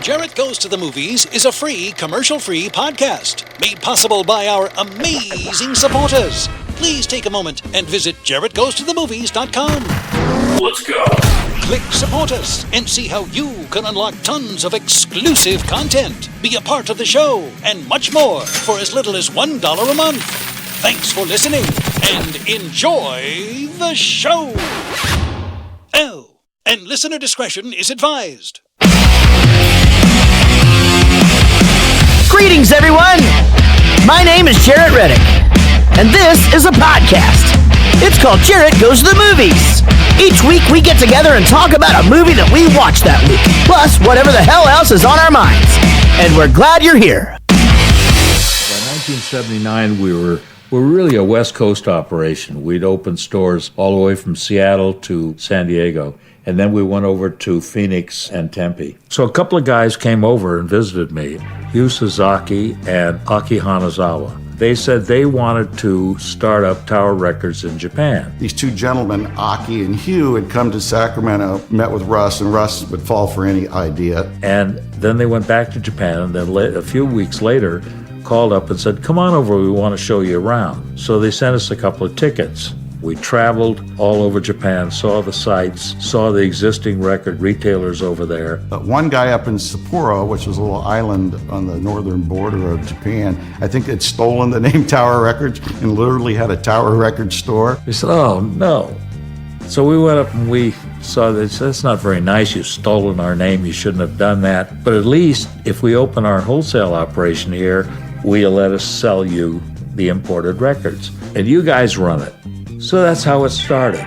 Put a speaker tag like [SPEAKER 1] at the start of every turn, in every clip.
[SPEAKER 1] Jarrett Goes to the Movies is a free, commercial-free podcast made possible by our amazing supporters. Please take a moment and visit jarrettgoestothemovies.com.
[SPEAKER 2] Let's go.
[SPEAKER 1] Click Support Us and see how you can unlock tons of exclusive content, be a part of the show, and much more for as little as $1 a month. Thanks for listening and enjoy the show. Oh, and listener discretion is advised.
[SPEAKER 3] Greetings, everyone! My name is Jarrett Reddick, and this is a podcast. It's called Jarrett Goes to the Movies. Each week, we get together and talk about a movie that we watched that week, plus whatever the hell else is on our minds. And we're glad you're here.
[SPEAKER 4] By 1979, we were really a West Coast operation. We'd opened stores all the way from Seattle to San Diego. And then we went over to Phoenix and Tempe. So a couple of guys came over and visited me, Hugh Sasaki and Aki Hanazawa. They said they wanted to start up Tower Records in Japan.
[SPEAKER 5] These two gentlemen, Aki and Hugh, had come to Sacramento, met with Russ, and Russ would fall for any idea.
[SPEAKER 4] And then they went back to Japan, and then a few weeks later, called up and said, come on over, we want to show you around. So they sent us a couple of tickets. We traveled all over Japan, saw the sights, saw the existing record retailers over there.
[SPEAKER 5] One guy up in Sapporo, which was a little island on the northern border of Japan, I think had stolen the name Tower Records and literally had a Tower Records store.
[SPEAKER 4] We said, oh, no. So we went up and we saw that. That's not very nice. You've stolen our name. You shouldn't have done that. But at least if we open our wholesale operation here, will you let us sell you the imported records? And you guys run it. So that's how it started.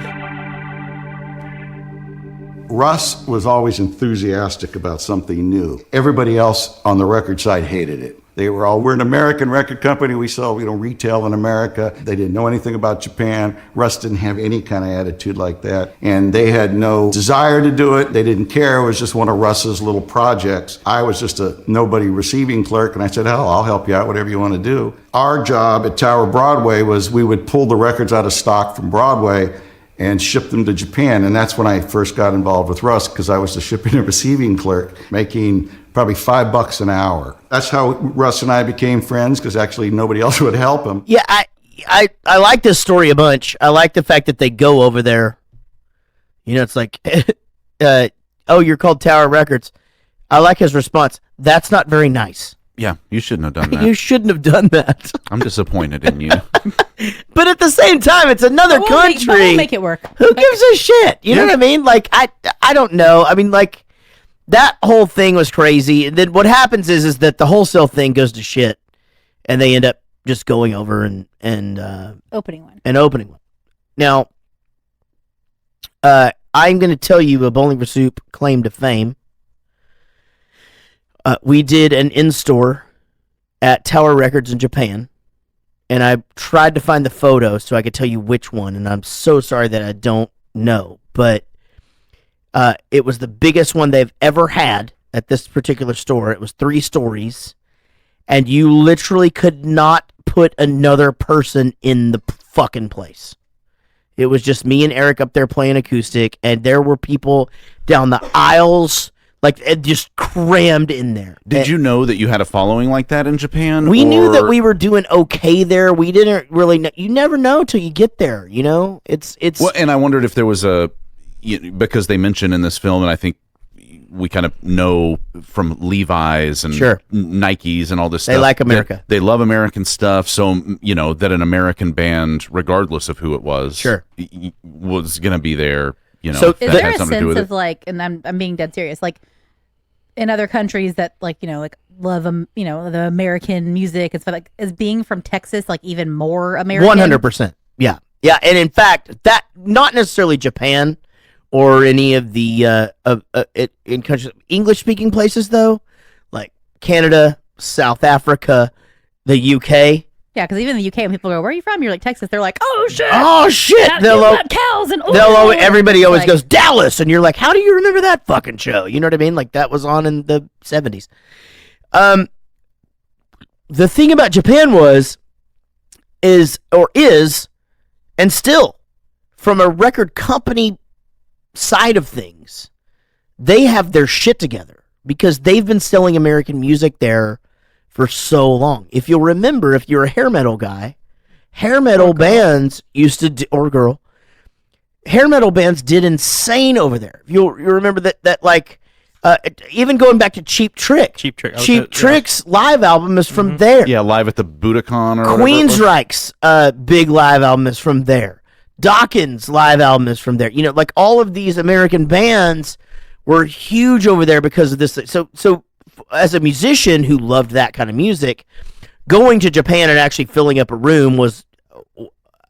[SPEAKER 5] Russ was always enthusiastic about something new. Everybody else on the record side hated it. They were all, we're an American record company. We sell, retail in America. They didn't know anything about Japan. Russ didn't have any kind of attitude like that. And they had no desire to do it. They didn't care. It was just one of Russ's little projects. I was just a nobody receiving clerk. And I said, hell, I'll help you out, whatever you want to do. Our job at Tower Broadway was we would pull the records out of stock from Broadway and ship them to Japan. And that's when I first got involved with Russ, because I was the shipping and receiving clerk, making probably $5 an hour. That's how Russ and I became friends, because actually nobody else would help him.
[SPEAKER 3] Yeah, I like this story a bunch. I like the fact that they go over there. It's like, oh, you're called Tower Records. I like his response. That's not very nice.
[SPEAKER 6] Yeah, you shouldn't have done that.
[SPEAKER 3] You shouldn't have done that.
[SPEAKER 6] I'm disappointed in you.
[SPEAKER 3] But at the same time, it's another country.
[SPEAKER 7] We'll make it work.
[SPEAKER 3] Who gives a shit? You know what I mean? Like, I don't know. I mean, like, that whole thing was crazy. And then what happens is that the wholesale thing goes to shit, and they end up just going over and
[SPEAKER 7] opening one.
[SPEAKER 3] Now, I'm going to tell you a Bowling for Soup claim to fame. We did an in-store at Tower Records in Japan, and I tried to find the photo so I could tell you which one, and I'm so sorry that I don't know, but it was the biggest one they've ever had at this particular store. It was 3 stories, and you literally could not put another person in the fucking place. It was just me and Eric up there playing acoustic, and there were people down the aisles, like, it just crammed in there.
[SPEAKER 6] Did you know that you had a following like that in Japan?
[SPEAKER 3] We knew that we were doing okay there. We didn't really know. You never know till you get there, It's
[SPEAKER 6] well, and I wondered if there was because they mention in this film, and I think we kind of know from Levi's and Nikes and all this stuff.
[SPEAKER 3] They like America.
[SPEAKER 6] They love American stuff, so, that an American band, regardless of who it was, was going to be there.
[SPEAKER 7] So is there a sense of like, and I'm being dead serious, like in other countries that like love the American music and stuff, like, is being from Texas like even more American?
[SPEAKER 3] 100%. Yeah, and in fact, that not necessarily Japan or any of the in countries English speaking places though, like Canada, South Africa, the UK.
[SPEAKER 7] Yeah, because even in the UK, when people go, "Where are you from?" You're like, "Texas." They're like, "Oh shit!
[SPEAKER 3] Oh shit!"
[SPEAKER 7] They'll cows and
[SPEAKER 3] everybody always goes Dallas, and you're like, "How do you remember that fucking show?" You know what I mean? Like that was on in the 70s. The thing about Japan is, and still, from a record company side of things, they have their shit together. because they've been selling American music there for so long. If you'll remember, if you're a hair metal guy, hair metal bands used to do, or girl, hair metal bands did insane over there. You remember that like even going back to Cheap Trick. Cheap Trick's live album is from there.
[SPEAKER 6] Yeah, live at the Budokan or
[SPEAKER 3] Queensryche's big live album is from there. Dawkins' live album is from there. You know, like all of these American bands were huge over there because of this. So as a musician who loved that kind of music, going to Japan and actually filling up a room was,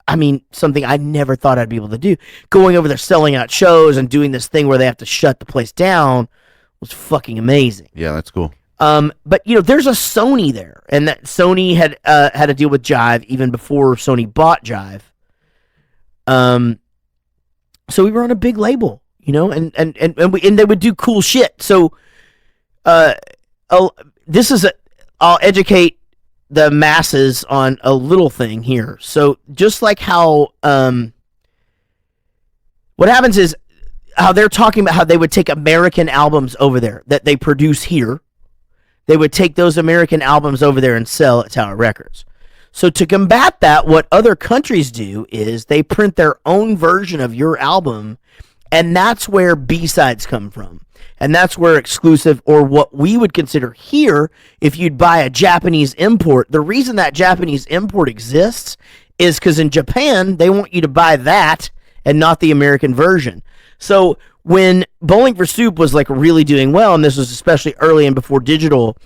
[SPEAKER 3] I mean, something I never thought I'd be able to do. Going over there, selling out shows and doing this thing where they have to shut the place down was fucking amazing.
[SPEAKER 6] Yeah, that's cool.
[SPEAKER 3] But you know, there's a Sony there, and that Sony had a deal with Jive even before Sony bought Jive. So we were on a big label, you know, and they would do cool shit. So, I'll educate the masses on a little thing here. So just like how, what happens is how they're talking about how they would take American albums over there that they produce here. They would take those American albums over there and sell at Tower Records. So to combat that, what other countries do is they print their own version of your album, and that's where B-sides come from. And that's where exclusive, or what we would consider here, if you'd buy a Japanese import, the reason that Japanese import exists is because in Japan, they want you to buy that and not the American version. So when Bowling for Soup was like really doing well, and this was especially early and before digital,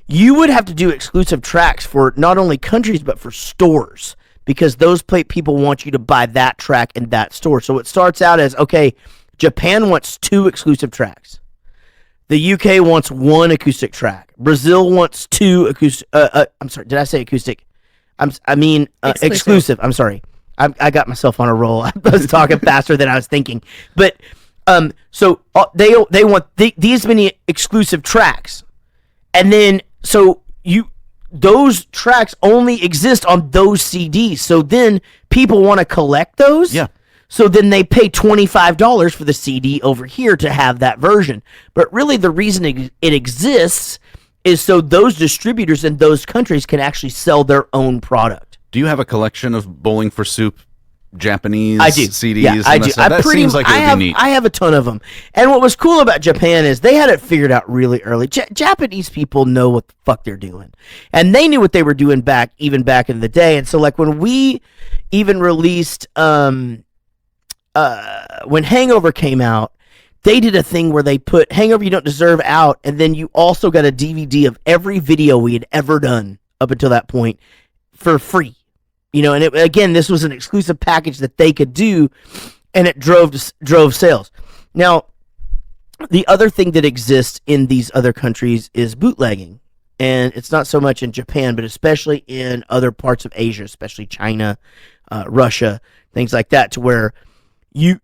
[SPEAKER 3] you would have to do exclusive tracks for not only countries, but for stores, because those people want you to buy that track in that store. So it starts out as, okay, Japan wants 2 exclusive tracks. The UK wants 1 acoustic track. Brazil wants 2 acoustic. I'm sorry, did I say acoustic? I mean exclusive. I'm sorry. I got myself on a roll. I was talking faster than I was thinking. But so they want these many exclusive tracks, and then so those tracks only exist on those CDs. So then people want to collect those.
[SPEAKER 6] Yeah.
[SPEAKER 3] So then they pay $25 for the CD over here to have that version. But really the reason it exists is so those distributors in those countries can actually sell their own product.
[SPEAKER 6] Do you have a collection of Bowling for Soup Japanese CDs?
[SPEAKER 3] Yeah, I do.
[SPEAKER 6] That seems like it would be neat.
[SPEAKER 3] I have a ton of them. And what was cool about Japan is they had it figured out really early. Japanese people know what the fuck they're doing. And they knew what they were doing back in the day. And so like when we even released when Hangover came out, they did a thing where they put Hangover You Don't Deserve out, and then you also got a DVD of every video we had ever done up until that point for free. You know, and again, this was an exclusive package that they could do, and it drove sales. Now, the other thing that exists in these other countries is bootlegging, and it's not so much in Japan, but especially in other parts of Asia, especially China, Russia, things like that, to where you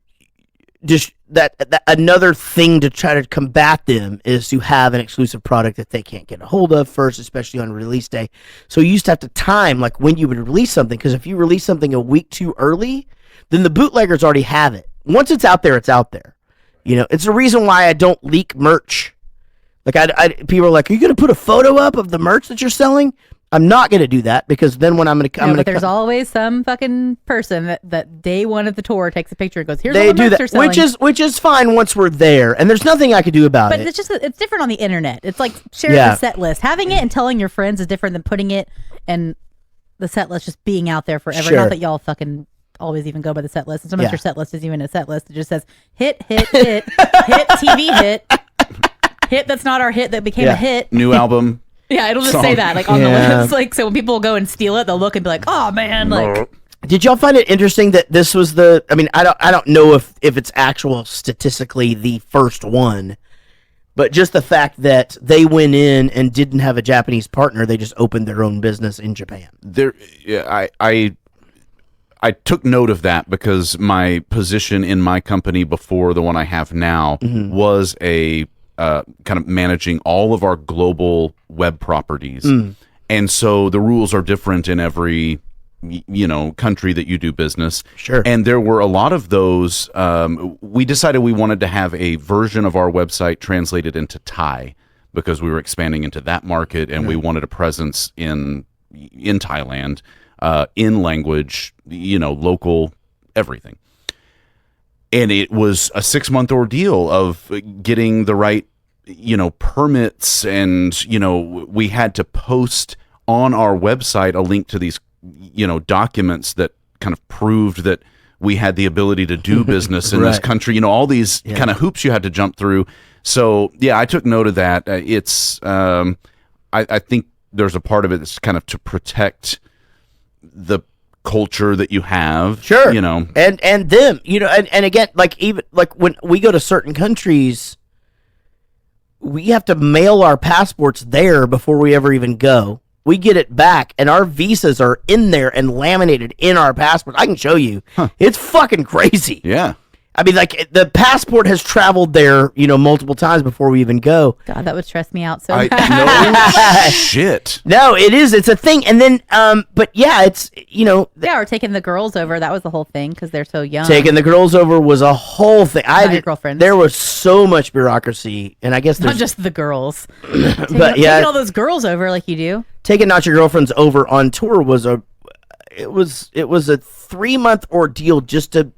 [SPEAKER 3] just that another thing to try to combat them is to have an exclusive product that they can't get a hold of first, especially on release day. So you used to have to time like when you would release something, because if you release something a week too early, then the bootleggers already have it. Once it's out there, it's out there. You know, it's the reason why I don't leak merch. Like people are like, "Are you going to put a photo up of the merch that you're selling?" I'm not going to do that, because then when but
[SPEAKER 7] there's always some fucking person that day one of the tour takes a picture and goes, "Here's
[SPEAKER 3] they
[SPEAKER 7] all the
[SPEAKER 3] do
[SPEAKER 7] merch
[SPEAKER 3] that,
[SPEAKER 7] they're selling."
[SPEAKER 3] which is fine once we're there, and there's nothing I could do about it.
[SPEAKER 7] But it's just it's different on the internet. It's like sharing the set list. Having it and telling your friends is different than putting it and the set list just being out there forever.
[SPEAKER 3] Sure.
[SPEAKER 7] Not that y'all fucking always even go by the set list. And sometimes your set list isn't even a set list. It just says hit, hit, hit, hit, TV hit, hit that's not our hit that became a hit.
[SPEAKER 6] New album.
[SPEAKER 7] Yeah, it'll just say that like on the list. Like, so when people go and steal it, they'll look and be like, "Oh man!" Like,
[SPEAKER 3] did y'all find it interesting that this was the? I mean, I don't know if it's actual statistically the first one, but just the fact that they went in and didn't have a Japanese partner, they just opened their own business in Japan.
[SPEAKER 6] I took note of that because my position in my company before the one I have now was a kind of managing all of our global web properties. And so the rules are different in every, country that you do business.
[SPEAKER 3] Sure.
[SPEAKER 6] And there were a lot of those. We decided we wanted to have a version of our website translated into Thai. because we were expanding into that market, and we wanted a presence in Thailand, in language, local, everything. And it was a 6-month ordeal of getting the right, permits, and, we had to post on our website a link to these, documents that kind of proved that we had the ability to do business in this country, all these kind of hoops you had to jump through. So, yeah, I took note of that. It's, I think there's a part of it that's kind of to protect the culture that you have.
[SPEAKER 3] Sure. And them, and again, even when we go to certain countries, we have to mail our passports there before we ever even go. We get it back, and our visas are in there and laminated in our passport. I can show you. It's fucking crazy.
[SPEAKER 6] Yeah.
[SPEAKER 3] I mean, the passport has traveled there, multiple times before we even go.
[SPEAKER 7] God, that would stress me out so bad.
[SPEAKER 6] No shit.
[SPEAKER 3] No, it is. It's a thing. And then, but yeah, it's,
[SPEAKER 7] Yeah, or taking the girls over. That was the whole thing because they're so young.
[SPEAKER 3] Taking the girls over was a whole thing.
[SPEAKER 7] Your girlfriends.
[SPEAKER 3] There was so much bureaucry, and I guess
[SPEAKER 7] not just the girls.
[SPEAKER 3] Taking
[SPEAKER 7] all those girls over like you do.
[SPEAKER 3] Taking Not Your Girlfriends over on tour was a 3-month ordeal just to.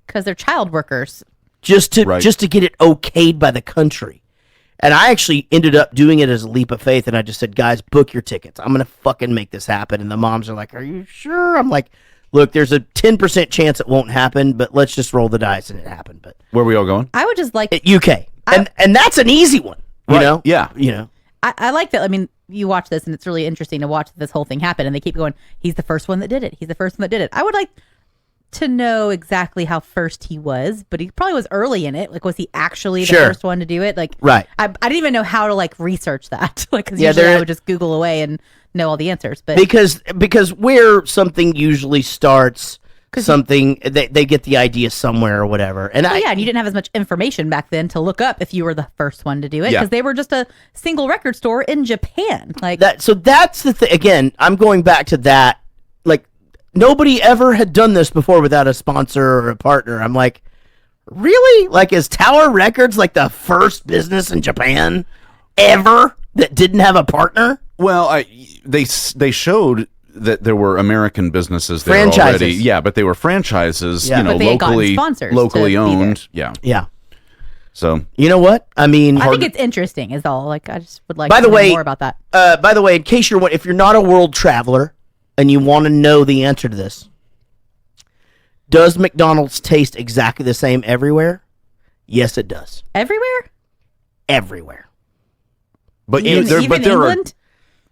[SPEAKER 7] Because they're child workers.
[SPEAKER 3] Just to get it okayed by the country. And I actually ended up doing it as a leap of faith, and I just said, guys, book your tickets. I'm going to fucking make this happen. And the moms are like, are you sure? I'm like, look, there's a 10% chance it won't happen, but let's just roll the dice, and it happened. But
[SPEAKER 6] where are we all going?
[SPEAKER 7] I would just like...
[SPEAKER 3] UK. And that's an easy one, you know?
[SPEAKER 6] Yeah.
[SPEAKER 7] I like that. I mean, you watch this, and it's really interesting to watch this whole thing happen, and they keep going, he's the first one that did it. He's the first one that did it. I would like to know exactly how first he was, but he probably was early in it. Like, was he actually the first one to do it? Like,
[SPEAKER 3] right.
[SPEAKER 7] I didn't even know how to research that. Because usually I would just Google away and know all the answers. But
[SPEAKER 3] because where something usually starts, they get the idea somewhere or whatever. And
[SPEAKER 7] and you didn't have as much information back then to look up if you were the first one to do it, because they were just a single record store in Japan.
[SPEAKER 3] So that's the thing. Again, I'm going back to that. Nobody ever had done this before without a sponsor or a partner. I'm like, really? Is Tower Records the first business in Japan ever that didn't have a partner?
[SPEAKER 6] Well, they showed that there were American businesses there already. Yeah, but they were franchises, locally owned. Yeah. So,
[SPEAKER 3] you know what? I mean,
[SPEAKER 7] I think it's interesting is all. I just would like to know more about that.
[SPEAKER 3] By the way, in case if you're not a world traveler and you want to know the answer to this, does McDonald's taste exactly the same everywhere? Yes, it does.
[SPEAKER 7] Everywhere?
[SPEAKER 3] Everywhere.
[SPEAKER 6] But
[SPEAKER 7] even England?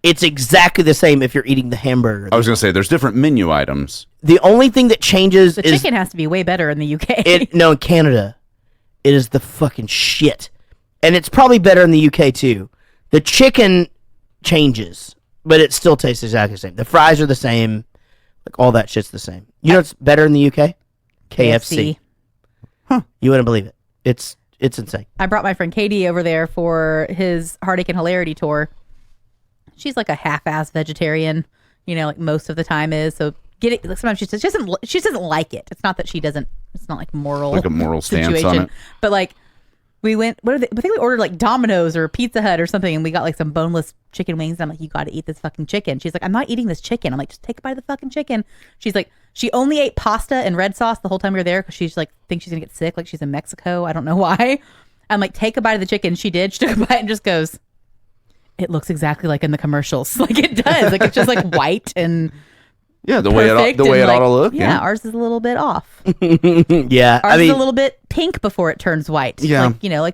[SPEAKER 3] It's exactly the same if you're eating the hamburger.
[SPEAKER 6] I was going to say, there's different menu items.
[SPEAKER 3] The only thing that changes
[SPEAKER 7] is... The chicken has to be way better in the UK.
[SPEAKER 3] In Canada, it is the fucking shit. And it's probably better in the UK, too. The chicken changes, but it still tastes exactly the same. The fries are the same. All that shit's the same. You know what's better in the UK? KFC.
[SPEAKER 7] Huh.
[SPEAKER 3] You wouldn't believe it. It's insane.
[SPEAKER 7] I brought my friend Katie over there for his Heartache and Hilarity tour. She's a half-ass vegetarian, most of the time is. So sometimes she doesn't like it. It's not that she doesn't. It's not moral.
[SPEAKER 6] A moral stance
[SPEAKER 7] situation.
[SPEAKER 6] on it.
[SPEAKER 7] But we went. I think we ordered Domino's or Pizza Hut or something, and we got some boneless chicken wings. And I'm like, you got to eat this fucking chicken. She's like, I'm not eating this chicken. I'm like, just take a bite of the fucking chicken. She's like, she only ate pasta and red sauce the whole time we were there because she's thinks she's gonna get sick. She's in Mexico. I don't know why. I'm like, take a bite of the chicken. She did. She took a bite and just goes, it looks exactly like in the commercials. It does. It's just white and
[SPEAKER 6] the way it ought to look.
[SPEAKER 7] Yeah, ours is a little bit off.
[SPEAKER 3] Yeah,
[SPEAKER 7] ours is a little bit pink before it turns white.
[SPEAKER 6] Yeah,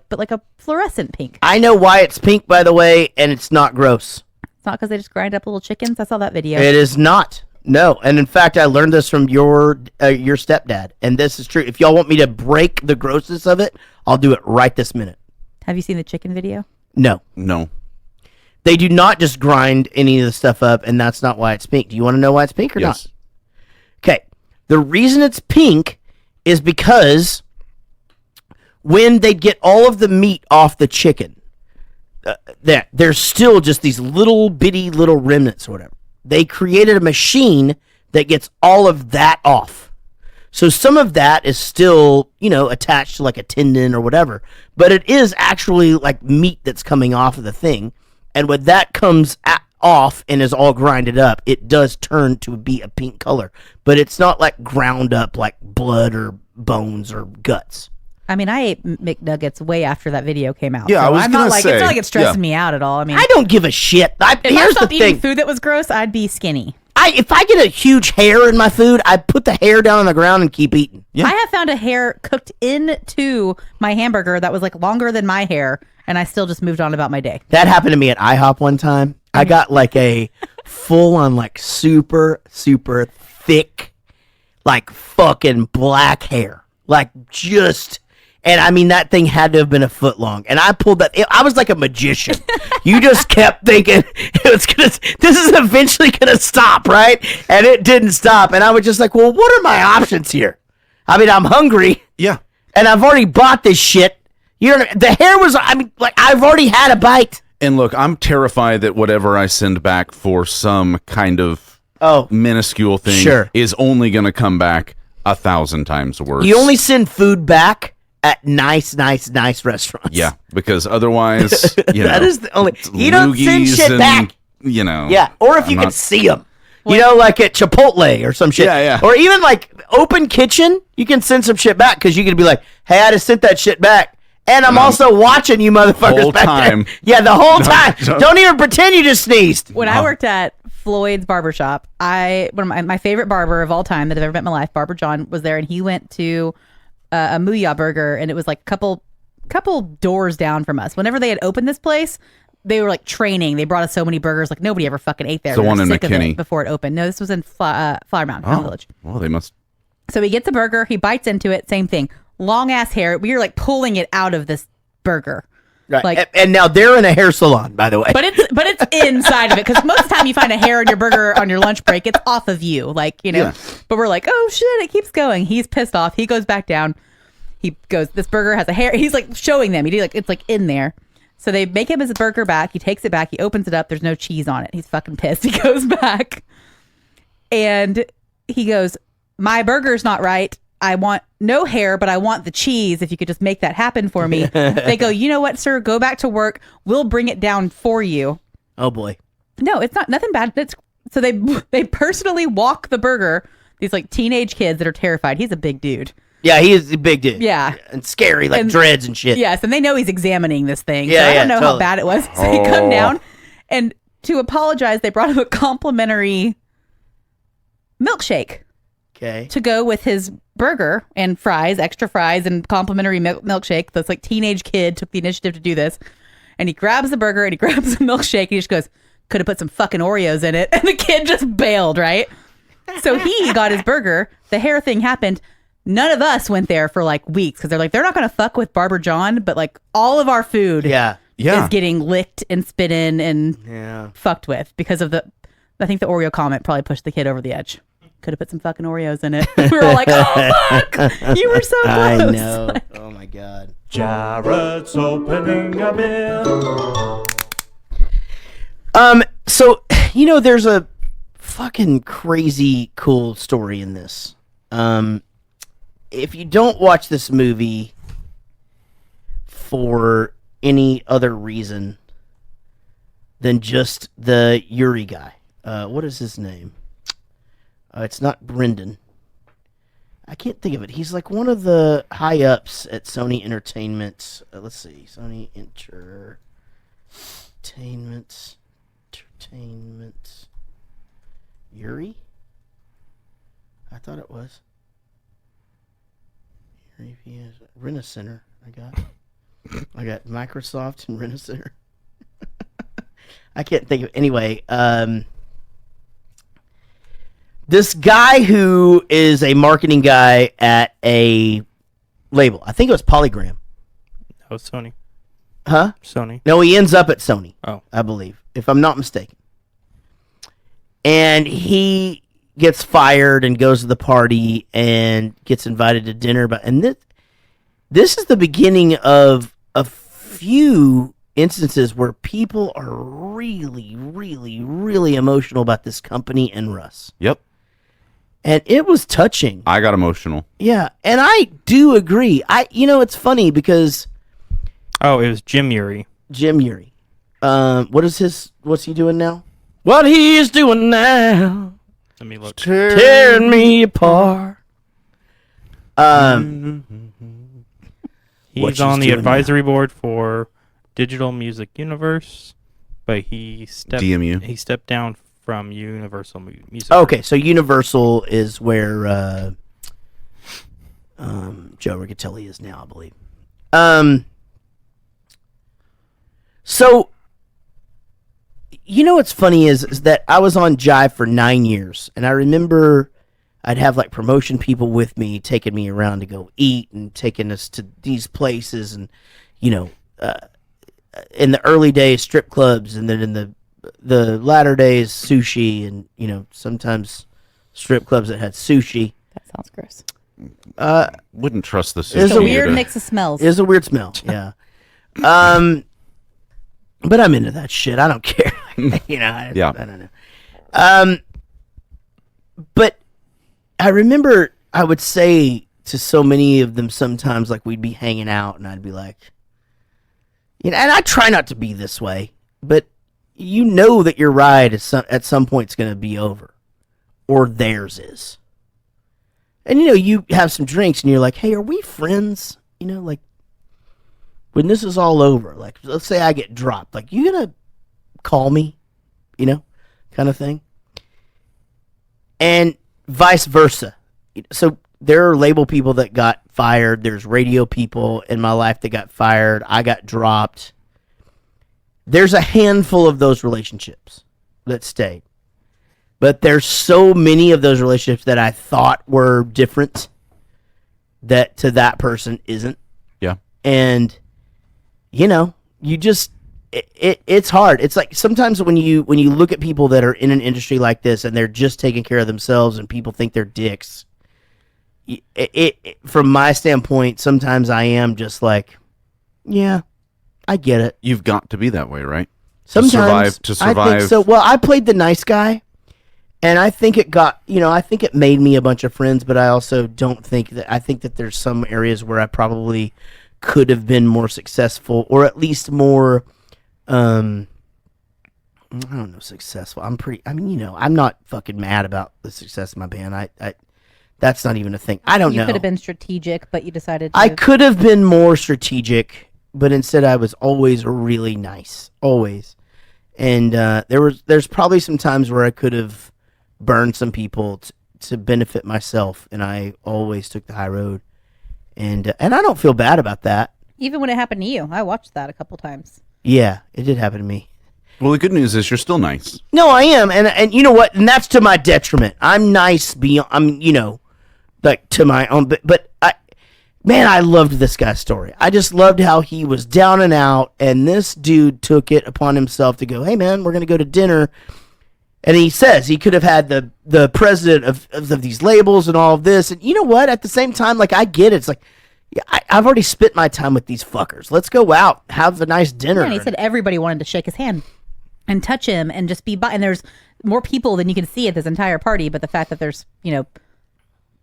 [SPEAKER 7] but a fluorescent pink.
[SPEAKER 3] I know why it's pink, by the way, and it's not gross.
[SPEAKER 7] It's not because they just grind up little chickens. I saw that video.
[SPEAKER 3] It is not. No, and in fact, I learned this from your stepdad, and this is true. If y'all want me to break the grossness of it, I'll do it right this minute.
[SPEAKER 7] Have you seen the chicken video?
[SPEAKER 3] No. They do not just grind any of the stuff up, and that's not why it's pink. Do you want to know why it's pink or not? Okay. The reason it's pink is because when they get all of the meat off the chicken, there's still just these little bitty little remnants or whatever. They created a machine that gets all of that off. So some of that is still, attached to like a tendon or whatever, but it is actually like meat that's coming off of the thing. And when that comes off and is all grinded up, it does turn to be a pink color, but it's not like ground up like blood or bones or guts.
[SPEAKER 7] I mean, I ate McNuggets way after that video came out.
[SPEAKER 2] Yeah,
[SPEAKER 7] so
[SPEAKER 2] I was
[SPEAKER 7] I'm
[SPEAKER 2] gonna
[SPEAKER 7] not like
[SPEAKER 2] say,
[SPEAKER 7] it's not like it's stressing me out at all. I mean,
[SPEAKER 3] I don't give a shit.
[SPEAKER 7] if I
[SPEAKER 3] Here's the
[SPEAKER 7] stopped eating
[SPEAKER 3] thing.
[SPEAKER 7] food that was gross, I'd be skinny.
[SPEAKER 3] If I get a huge hair in my food, I put the hair down on the ground and keep eating.
[SPEAKER 2] Yeah.
[SPEAKER 7] I have found a hair cooked into my hamburger that was like longer than my hair, and I still just moved on about my day.
[SPEAKER 3] That happened to me at IHOP one time. I got like a full on like super, super thick, like fucking black hair. Like just, and I mean, that thing had to have been a foot long. And I pulled that, I was like a magician. You just kept thinking this is eventually gonna stop, right? And it didn't stop. And I was just like, well, what are my options here? I mean, I'm hungry.
[SPEAKER 2] Yeah.
[SPEAKER 3] And I've already bought this shit. The hair was, I mean, like, I've already had a bite.
[SPEAKER 6] And look, I'm terrified that whatever I send back for some kind of minuscule thing is only going to come back 1,000 times worse.
[SPEAKER 3] You only send food back at nice restaurants.
[SPEAKER 6] Yeah, because otherwise,
[SPEAKER 3] that is the only. You don't send shit back.
[SPEAKER 6] Yeah,
[SPEAKER 3] or if you can see them. Like at Chipotle or some shit.
[SPEAKER 6] Yeah.
[SPEAKER 3] Or even like Open Kitchen, you can send some shit back because you can be like, hey, I just sent that shit back. And I'm also watching you motherfuckers
[SPEAKER 6] whole
[SPEAKER 3] back
[SPEAKER 6] time.
[SPEAKER 3] there. Yeah, the whole time. Don't even pretend you just sneezed.
[SPEAKER 7] When I worked at Floyd's Barbershop, one of my favorite barber of all time that I've ever met in my life, Barber John, was there, and he went to a Mooyah Burger, and it was like a couple doors down from us. Whenever they had opened this place, they were like training. They brought us so many burgers, like nobody ever fucking ate there.
[SPEAKER 6] The one in
[SPEAKER 7] sick of it
[SPEAKER 6] McKinney
[SPEAKER 7] before it opened. No, this was in Flower Mountain Village.
[SPEAKER 6] Well, they must.
[SPEAKER 7] So he gets a burger, he bites into it, same thing. Long ass hair. We were like pulling it out of this burger.
[SPEAKER 3] Right.
[SPEAKER 7] Like,
[SPEAKER 3] and now they're in a hair salon, by the way.
[SPEAKER 7] but it's inside of it, because most of the time you find a hair on your burger on your lunch break, it's off of you, like,
[SPEAKER 2] Yeah.
[SPEAKER 7] But we're like, oh shit, it keeps going. He's pissed off. He goes back down. He goes, this burger has a hair. He's like showing them. It's like in there. So they make him his burger back. He takes it back. He opens it up. There's no cheese on it. He's fucking pissed. He goes back and he goes, my burger's not right. I want no hair, but I want the cheese. If you could just make that happen for me. They go, you know what, sir? Go back to work. We'll bring it down for you.
[SPEAKER 3] Oh boy.
[SPEAKER 7] No, it's not nothing bad. So they personally walk the burger. These like teenage kids that are terrified. He's a big dude.
[SPEAKER 3] Yeah, he is a big dude.
[SPEAKER 7] Yeah.
[SPEAKER 3] And scary, like dreads and shit.
[SPEAKER 7] Yes, and they know he's examining this thing.
[SPEAKER 3] Yeah,
[SPEAKER 7] so I don't know
[SPEAKER 3] totally.
[SPEAKER 7] how bad it was. So they come down, and to apologize, they brought him a complimentary milkshake.
[SPEAKER 3] Okay.
[SPEAKER 7] To go with his burger and fries, extra fries and complimentary milkshake. This like teenage kid took the initiative to do this. And he grabs the burger and he grabs the milkshake and he just goes, could have put some fucking Oreos in it. And the kid just bailed, right? So he got his burger. The hair thing happened. None of us went there for like weeks because they're like, they're not going to fuck with Barber John, but like all of our food
[SPEAKER 3] Yeah.
[SPEAKER 7] is getting licked and spit in and fucked with because of I think the Oreo comment probably pushed the kid over the edge. Could have put some fucking Oreos in it. We were all like, oh fuck, you were so close.
[SPEAKER 3] I know.
[SPEAKER 7] Like,
[SPEAKER 3] oh my god.
[SPEAKER 8] Jared's opening a bill.
[SPEAKER 3] So there's a fucking crazy cool story in this. If you don't watch this movie for any other reason than just the Yuri guy, what is his name? It's not Brendan. I can't think of it. He's like one of the high ups at Sony Entertainment. Let's see, Sony Entertainment. Yuri? I thought it was. Yuri, Rent-A-Center. I got Microsoft and Rent-A-Center. I can't think of it. Anyway, this guy who is a marketing guy at a label. I think it was Polygram.
[SPEAKER 8] Oh, Sony.
[SPEAKER 3] Huh?
[SPEAKER 8] Sony.
[SPEAKER 3] No, he ends up at Sony.
[SPEAKER 8] Oh.
[SPEAKER 3] I believe, if I'm not mistaken. And he gets fired and goes to the party and gets invited to dinner. And this is the beginning of a few instances where people are really, really, really emotional about this company and Russ.
[SPEAKER 6] Yep.
[SPEAKER 3] And it was touching.
[SPEAKER 6] I got emotional.
[SPEAKER 3] Yeah, and I do agree. It's funny because
[SPEAKER 8] Oh, it was Jim Urey.
[SPEAKER 3] Jim Urey. What's he doing now? What he is doing now.
[SPEAKER 8] Let me look.
[SPEAKER 3] Tearing me apart.
[SPEAKER 8] He's on the advisory board for Digital Music Universe, but he stepped down from Universal Music.
[SPEAKER 3] Okay, so Universal is where Joe Riccatelli is now, I believe. So what's funny is that I was on Jive for 9 years, and I remember I'd have like promotion people with me, taking me around to go eat and taking us to these places, and in the early days strip clubs, and then in the latter days sushi, and sometimes strip clubs that had sushi.
[SPEAKER 7] That sounds gross.
[SPEAKER 6] Wouldn't trust the sushi.
[SPEAKER 7] It's a weird mix of smells.
[SPEAKER 3] It's a weird smell. Yeah. But I'm into that shit. I don't care. I don't know. But I remember I would say to so many of them sometimes, like, we'd be hanging out and I'd be like, and I try not to be this way, but that your ride is at some point is going to be over, or theirs is. And you have some drinks and you're like, hey, are we friends? Like, when this is all over, like, let's say I get dropped, like, you gonna call me, kind of thing. And vice versa. So there are label people that got fired. There's radio people in my life that got fired. I got dropped. There's a handful of those relationships that stayed. But there's so many of those relationships that I thought were different that to that person isn't.
[SPEAKER 6] Yeah.
[SPEAKER 3] And you just it's hard. It's like sometimes when you look at people that are in an industry like this and they're just taking care of themselves and people think they're dicks. From my standpoint, sometimes I am just like, yeah, I get it.
[SPEAKER 6] You've got to be that way, right?
[SPEAKER 3] Sometimes
[SPEAKER 6] to survive.
[SPEAKER 3] I think so. Well, I played the nice guy, and I think it I think it made me a bunch of friends, but I also don't think that. I think that there's some areas where I probably could have been more successful, or at least more, I don't know, successful. I'm not fucking mad about the success of my band. I that's not even a thing. I don't know.
[SPEAKER 7] You could have been strategic, but you decided to.
[SPEAKER 3] I could have been more strategic, but instead I was always really nice. Always. And there's probably some times where I could have burned some people to benefit myself, and I always took the high road. And I don't feel bad about that.
[SPEAKER 7] Even when it happened to you. I watched that a couple times.
[SPEAKER 3] Yeah, it did happen to me.
[SPEAKER 6] Well, the good news is you're still nice.
[SPEAKER 3] No, I am. And you know what? And that's to my detriment. I'm nice beyond, like to my own, but I loved this guy's story. I just loved how he was down and out, and this dude took it upon himself to go, hey man, we're going to go to dinner. And he says he could have had the president of these labels and all of this. And you know what? At the same time, like, I get it. It's like, yeah, I've already spent my time with these fuckers. Let's go out, have a nice dinner.
[SPEAKER 7] Yeah, and he said everybody wanted to shake his hand and touch him and just be by. And there's more people than you can see at this entire party. But the fact that there's,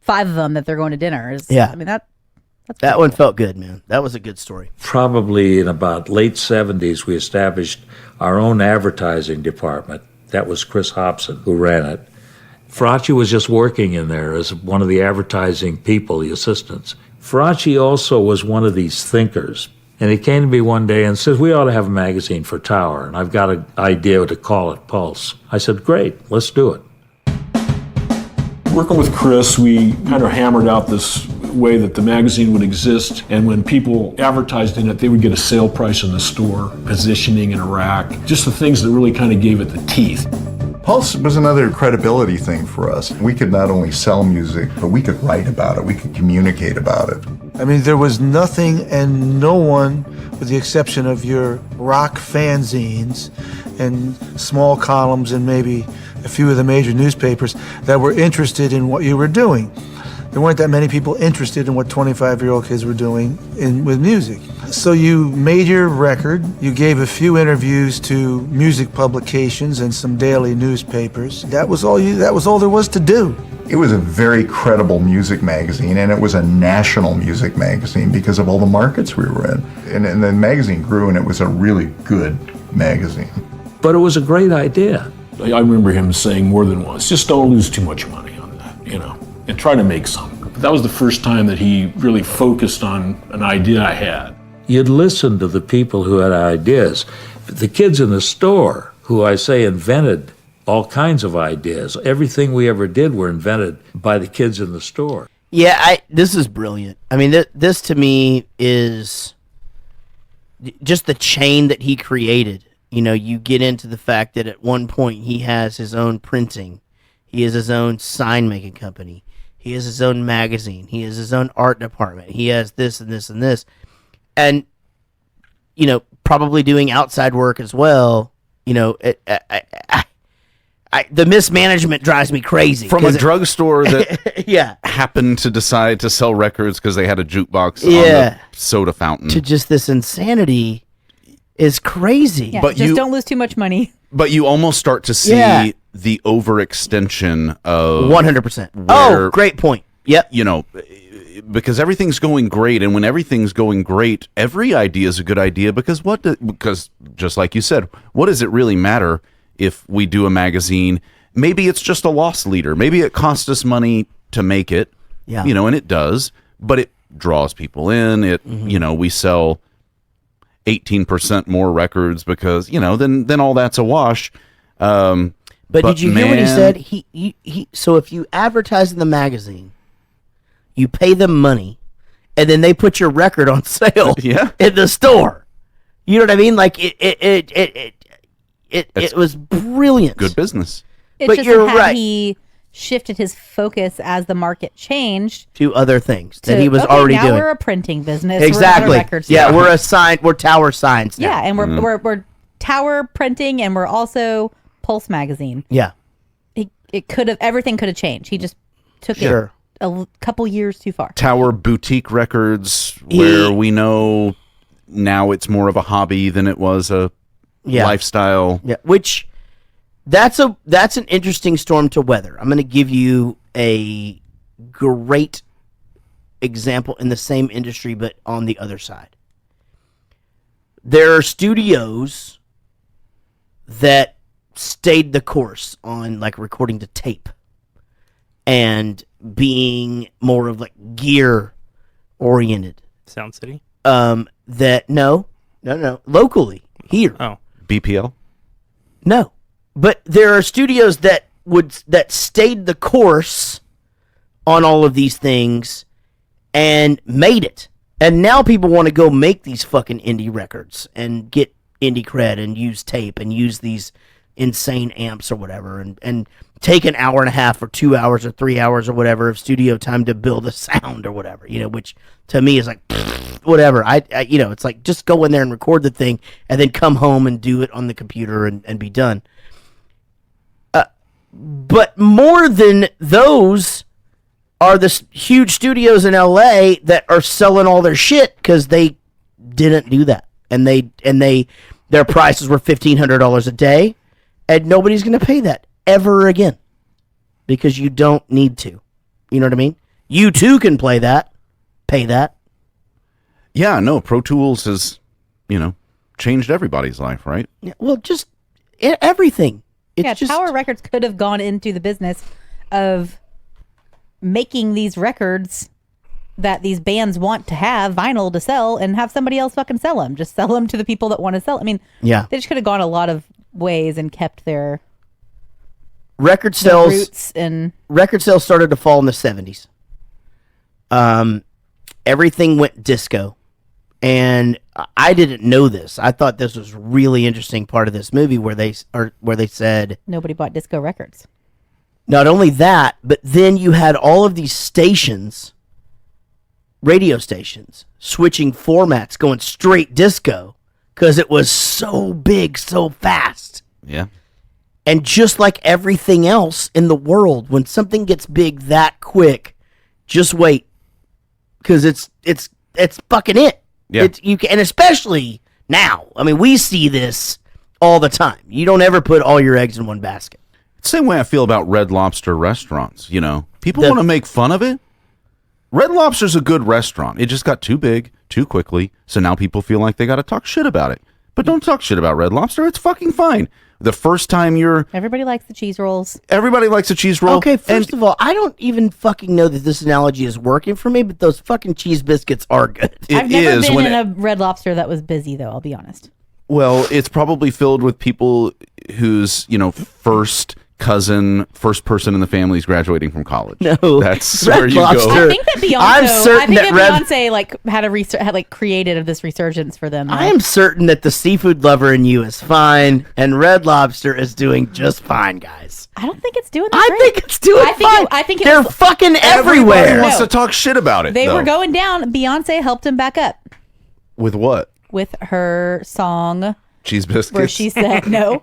[SPEAKER 7] 5 of them that they're going to dinner is,
[SPEAKER 3] yeah.
[SPEAKER 7] I mean, that's
[SPEAKER 3] that one felt good, man. That was a good story.
[SPEAKER 4] Probably in about late 70s, we established our own advertising department. That was Chris Hobson who ran it. Faraci was just working in there as one of the advertising people, the assistants. Faraci also was one of these thinkers. And he came to me one day and says, we ought to have a magazine for Tower, and I've got an idea to call it Pulse. I said, great, let's do it.
[SPEAKER 2] Working with Chris, we kind of hammered out this way that the magazine would exist, and when people advertised in it, they would get a sale price in the store, positioning in a rack, just the things that really kind of gave it the teeth.
[SPEAKER 9] Pulse was another credibility thing for us. We could not only sell music, but we could write about it, we could communicate about it.
[SPEAKER 10] I mean, there was nothing and no one, with the exception of your rock fanzines and small columns and maybe a few of the major newspapers, that were interested in what you were doing. there weren't that many people interested in what 25-year-old kids were doing with music. So you made your record, you gave a few interviews to music publications and some daily newspapers. That was all there was to do.
[SPEAKER 9] It was a very credible music magazine, and it was a national music magazine because of all the markets we were in. And the magazine grew, and it was a really good magazine.
[SPEAKER 4] But it was a great idea.
[SPEAKER 2] I remember him saying more than once, just don't lose too much money on that, and try to make some. But that was the first time that he really focused on an idea I had.
[SPEAKER 4] You'd listen to the people who had ideas. The kids in the store, who I say invented all kinds of ideas. Everything we ever did were invented by the kids in the store.
[SPEAKER 3] Yeah, this is brilliant. I mean, this to me is just the chain that he created. You get into the fact that at one point he has his own printing. He has his own sign-making company. He has his own magazine. He has his own art department. He has this and this and this. And, probably doing outside work as well. The mismanagement drives me crazy.
[SPEAKER 6] From a drugstore that happened to decide to sell records because they had a jukebox on the soda fountain.
[SPEAKER 3] To just this insanity is crazy.
[SPEAKER 7] Yeah, but just don't lose too much money.
[SPEAKER 6] But you almost start to see the overextension of
[SPEAKER 3] 100%. Oh, great point. Yep.
[SPEAKER 6] Because everything's going great, and when everything's going great, every idea is a good idea because just like you said, what does it really matter if we do a magazine? Maybe it's just a loss leader. Maybe it costs us money to make it.
[SPEAKER 3] Yeah.
[SPEAKER 6] And it does, but it draws people in. It we sell 18% more records because, then all that's a wash.
[SPEAKER 3] But did you hear what he said? He so if you advertise in the magazine, you pay them money, and then they put your record on sale in the store. You know what I mean? Like it was brilliant.
[SPEAKER 6] Good business.
[SPEAKER 3] But you're right.
[SPEAKER 7] He shifted his focus as the market changed
[SPEAKER 3] to other things that he was already doing.
[SPEAKER 7] Now we're a printing business.
[SPEAKER 3] Exactly.
[SPEAKER 7] We're not a record store.
[SPEAKER 3] Yeah, we're Tower Signs now.
[SPEAKER 7] Yeah, and we're Tower Printing, and we're also Pulse Magazine.
[SPEAKER 3] Yeah.
[SPEAKER 7] Everything could have changed. He just took it a couple years too far.
[SPEAKER 6] Tower Boutique Records, where we know now it's more of a hobby than it was a lifestyle.
[SPEAKER 3] Yeah, which that's an interesting storm to weather. I'm going to give you a great example in the same industry, but on the other side. There are studios that stayed the course on recording to tape and being more of gear oriented.
[SPEAKER 8] Sound City?
[SPEAKER 3] No. Locally, here.
[SPEAKER 8] Oh.
[SPEAKER 6] BPL?
[SPEAKER 3] No. But there are studios that stayed the course on all of these things and made it. And now people want to go make these fucking indie records and get indie cred and use tape and use these insane amps or whatever and take an hour and a half or 2 hours or 3 hours or whatever of studio time to build a sound or whatever, which to me is whatever. I it's like just go in there and record the thing and then come home and do it on the computer and be done. But more than those are the huge studios in LA that are selling all their shit because they didn't do that, and their prices were $1,500 a day, and nobody's going to pay that ever again because you don't need to. You know what I mean? You too can pay that.
[SPEAKER 6] Yeah, no, Pro Tools has, changed everybody's life, right?
[SPEAKER 3] Yeah, well, just everything. It's
[SPEAKER 7] Tower Records could have gone into the business of making these records that these bands want to have vinyl to sell and have somebody else fucking sell them. Just sell them to the people that want to sell. I mean, they just could have gone a lot of ways and kept their
[SPEAKER 3] record sales
[SPEAKER 7] roots. And
[SPEAKER 3] record sales started to fall in the 70s. Everything went disco. And I didn't know this. I thought this was really interesting part of this movie where they said
[SPEAKER 7] nobody bought disco records.
[SPEAKER 3] Not only that, but then you had all of these stations, radio stations, switching formats, going straight disco because it was so big, so fast.
[SPEAKER 6] Yeah.
[SPEAKER 3] And just like everything else in the world, when something gets big that quick, Just wait, because it's fucking it.
[SPEAKER 6] Yeah.
[SPEAKER 3] And especially now. I mean, we see this all the time. You don't ever put all your eggs in one basket.
[SPEAKER 6] Same way I feel about Red Lobster restaurants. You know, people want to make fun of it. Red Lobster's a good restaurant. It just got too big too quickly, so now people feel like they got to talk shit about it. But don't talk shit about Red Lobster. It's fucking fine. The first time
[SPEAKER 7] everybody likes the cheese rolls.
[SPEAKER 6] Everybody likes a cheese roll.
[SPEAKER 3] Okay, first of all, I don't even fucking know that this analogy is working for me, but those fucking cheese biscuits are good.
[SPEAKER 7] I've never been in a Red Lobster that was busy, though, I'll be honest.
[SPEAKER 6] Well, it's probably filled with people whose, first person in the family is graduating from college.
[SPEAKER 3] No,
[SPEAKER 6] that's
[SPEAKER 3] Red
[SPEAKER 6] where you
[SPEAKER 3] Lobster.
[SPEAKER 6] go.
[SPEAKER 7] I think that Beyonce had created this resurgence for them.
[SPEAKER 3] I am certain that the seafood lover in you is fine, and Red Lobster is doing just fine, guys.
[SPEAKER 7] I don't think it's doing that great.
[SPEAKER 3] think it's doing fine.
[SPEAKER 7] I think
[SPEAKER 3] they're fucking everywhere.
[SPEAKER 6] Everybody wants to talk shit about it.
[SPEAKER 7] They were going down. Beyonce helped him back up
[SPEAKER 6] with what?
[SPEAKER 7] With her song
[SPEAKER 6] Cheese Biscuits,
[SPEAKER 7] where she said no.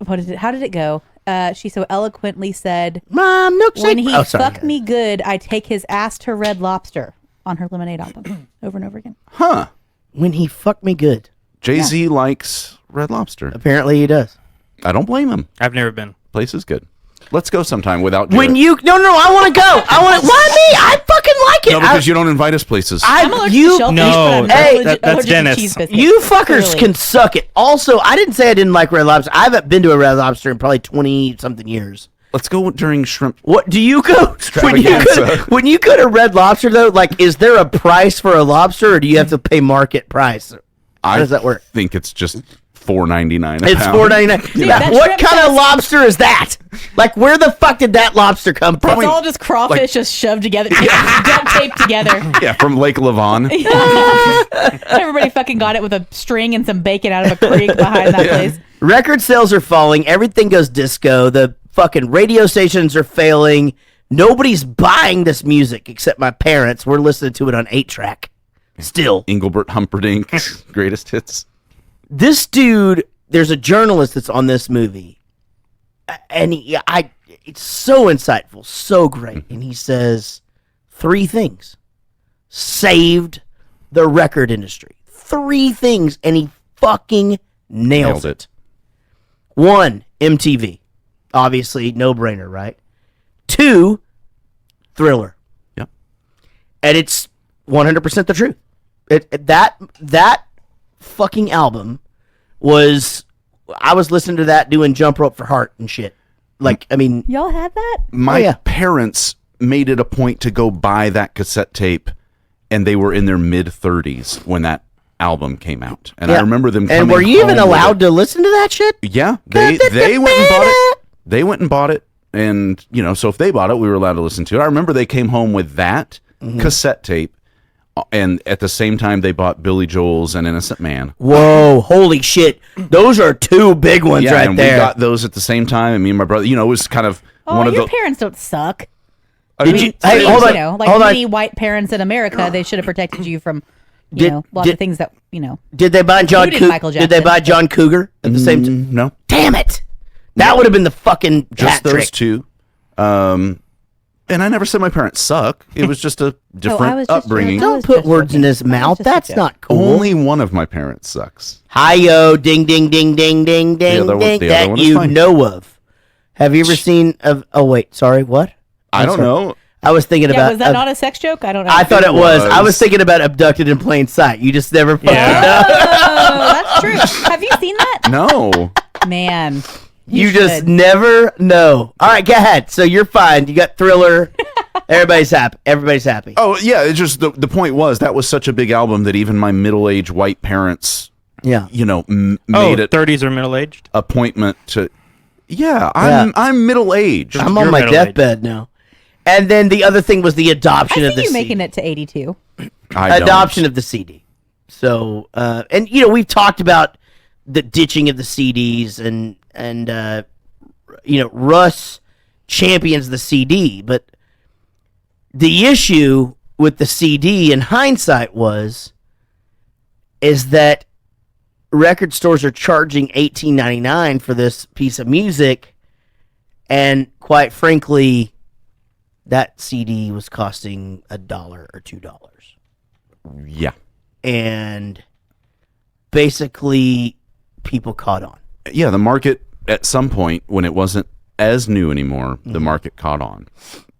[SPEAKER 7] How did it go? She so eloquently said,
[SPEAKER 3] "Mom, milkshake."
[SPEAKER 7] When he fucked me good, I take his ass to Red Lobster on her Lemonade album over and over again.
[SPEAKER 6] Huh?
[SPEAKER 3] When he fucked me good.
[SPEAKER 6] Jay-Z likes Red Lobster.
[SPEAKER 3] Apparently he does.
[SPEAKER 6] I don't blame him.
[SPEAKER 8] I've never been.
[SPEAKER 6] Place is good. Let's go sometime without Jared.
[SPEAKER 3] No, I want to go. Why me? I fucking like it.
[SPEAKER 6] No, because you don't invite us places.
[SPEAKER 7] I'm allergic to shellfish, but I'm
[SPEAKER 8] that's
[SPEAKER 7] allergic to
[SPEAKER 8] Dennis.
[SPEAKER 7] cheese biscuits.
[SPEAKER 3] You fuckers
[SPEAKER 7] Clearly.
[SPEAKER 3] can suck it. Also, I didn't say I didn't like Red Lobster. I haven't been to a Red Lobster in probably 20-something years.
[SPEAKER 6] Let's go during shrimp.
[SPEAKER 3] What do you go when you go to Red Lobster though? Like, is there a price for a lobster, or do you have to pay market price? How does that work?
[SPEAKER 6] I think it's just $4.99.
[SPEAKER 3] It's $4.99. What kind of lobster is that? Like, where the fuck did that lobster come from?
[SPEAKER 7] It's all just crawfish just shoved together, duct taped together.
[SPEAKER 6] Yeah, from Lake Levon.
[SPEAKER 7] Everybody fucking got it with a string and some bacon out of a creek behind that place.
[SPEAKER 3] Record sales are falling. Everything goes disco. The fucking radio stations are failing. Nobody's buying this music except my parents. We're listening to it on 8-track. Still.
[SPEAKER 6] Engelbert Humperdinck's greatest hits.
[SPEAKER 3] This dude, there's a journalist that's on this movie, and it's so insightful, so great. And he says 3 things saved the record industry. 3 things, and he fucking nails it. 1, MTV. Obviously, no-brainer, right? 2, Thriller.
[SPEAKER 6] Yep.
[SPEAKER 3] And it's 100% the truth. That fucking album I was listening to that doing Jump Rope for Heart and shit. Like, I mean,
[SPEAKER 7] y'all had that?
[SPEAKER 6] My parents made it a point to go buy that cassette tape, and they were in their mid-30s when that album came out. And I remember them coming.
[SPEAKER 3] And were you even allowed to listen to that shit?
[SPEAKER 6] Yeah, they went and bought it. They went and bought it, and so if they bought it, we were allowed to listen to it. I remember they came home with that cassette tape. And at the same time, they bought Billy Joel's An Innocent Man.
[SPEAKER 3] Whoa, holy shit. Those are 2 big ones right
[SPEAKER 6] and
[SPEAKER 3] there.
[SPEAKER 6] We got those at the same time. And me and my brother, it was kind of one of
[SPEAKER 7] your parents don't suck.
[SPEAKER 3] Hold on.
[SPEAKER 7] Many white parents in America, they should have protected you from, lots of things that,
[SPEAKER 3] Did they buy John Cougar? Did they buy John Cougar at the same time?
[SPEAKER 6] No.
[SPEAKER 3] Damn it. That would have been the fucking
[SPEAKER 6] just those
[SPEAKER 3] trick.
[SPEAKER 6] 2. And I never said my parents suck. It was just a different upbringing.
[SPEAKER 3] Don't put words in his mouth. That's not cool.
[SPEAKER 6] Only one of my parents sucks.
[SPEAKER 3] Hi-yo, ding, ding, ding, ding, ding, ding, ding, that you know of. Have you ever seen oh, wait, sorry, what?
[SPEAKER 6] I don't know.
[SPEAKER 3] I was thinking about...
[SPEAKER 7] was that not a sex joke? I don't know.
[SPEAKER 3] I thought it was. I was thinking about Abducted in Plain Sight. You just never fucking know.
[SPEAKER 7] Oh, that's true. Have you seen that?
[SPEAKER 6] No.
[SPEAKER 7] Man.
[SPEAKER 3] You just never know. All right, go ahead. So you're fine. You got Thriller. Everybody's happy.
[SPEAKER 6] Oh, yeah. It's just the point was that was such a big album that even my middle-aged white parents, made it
[SPEAKER 8] 30s or middle-aged
[SPEAKER 6] appointment to. Yeah, I'm middle-aged.
[SPEAKER 3] I'm on my deathbed now. And then the other thing was the adoption of the CD.
[SPEAKER 7] making it to 82.
[SPEAKER 3] Adoption of the CD. So, and we've talked about the ditching of the CDs and Russ champions the CD, but the issue with the CD in hindsight is that record stores are charging $18.99 for this piece of music, and quite frankly, that CD was costing $1 or $2.
[SPEAKER 6] Yeah.
[SPEAKER 3] And basically, people caught on.
[SPEAKER 6] Yeah, the market, at some point, when it wasn't as new anymore, the market caught on.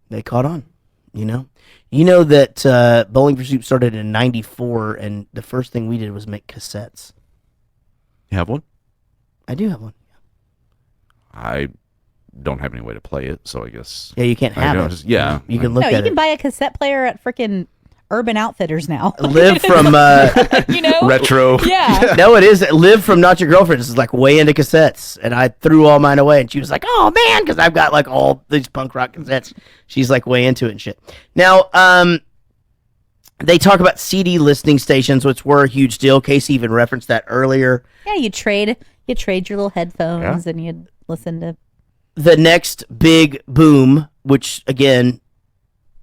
[SPEAKER 3] They caught on, you know? You know that Bowling for Soup started in 94, and the first thing we did was make cassettes.
[SPEAKER 6] You have one?
[SPEAKER 3] I do have one.
[SPEAKER 6] I don't have any way to play it, so I guess...
[SPEAKER 3] Yeah, you can't have it.
[SPEAKER 6] Yeah.
[SPEAKER 3] You can look at it.
[SPEAKER 7] No, you can buy a cassette player at freaking Urban Outfitters now.
[SPEAKER 3] Liv from...
[SPEAKER 7] you know?
[SPEAKER 6] Retro.
[SPEAKER 7] Yeah.
[SPEAKER 3] No, it is. Liv from Not Your Girlfriend is like way into cassettes, and I threw all mine away, and she was like, oh, man, because I've got like all these punk rock cassettes. She's like way into it and shit. Now, they talk about CD listening stations, which were a huge deal. Casey even referenced that earlier.
[SPEAKER 7] Yeah, you trade your little headphones and you'd listen to...
[SPEAKER 3] The next big boom, which, again,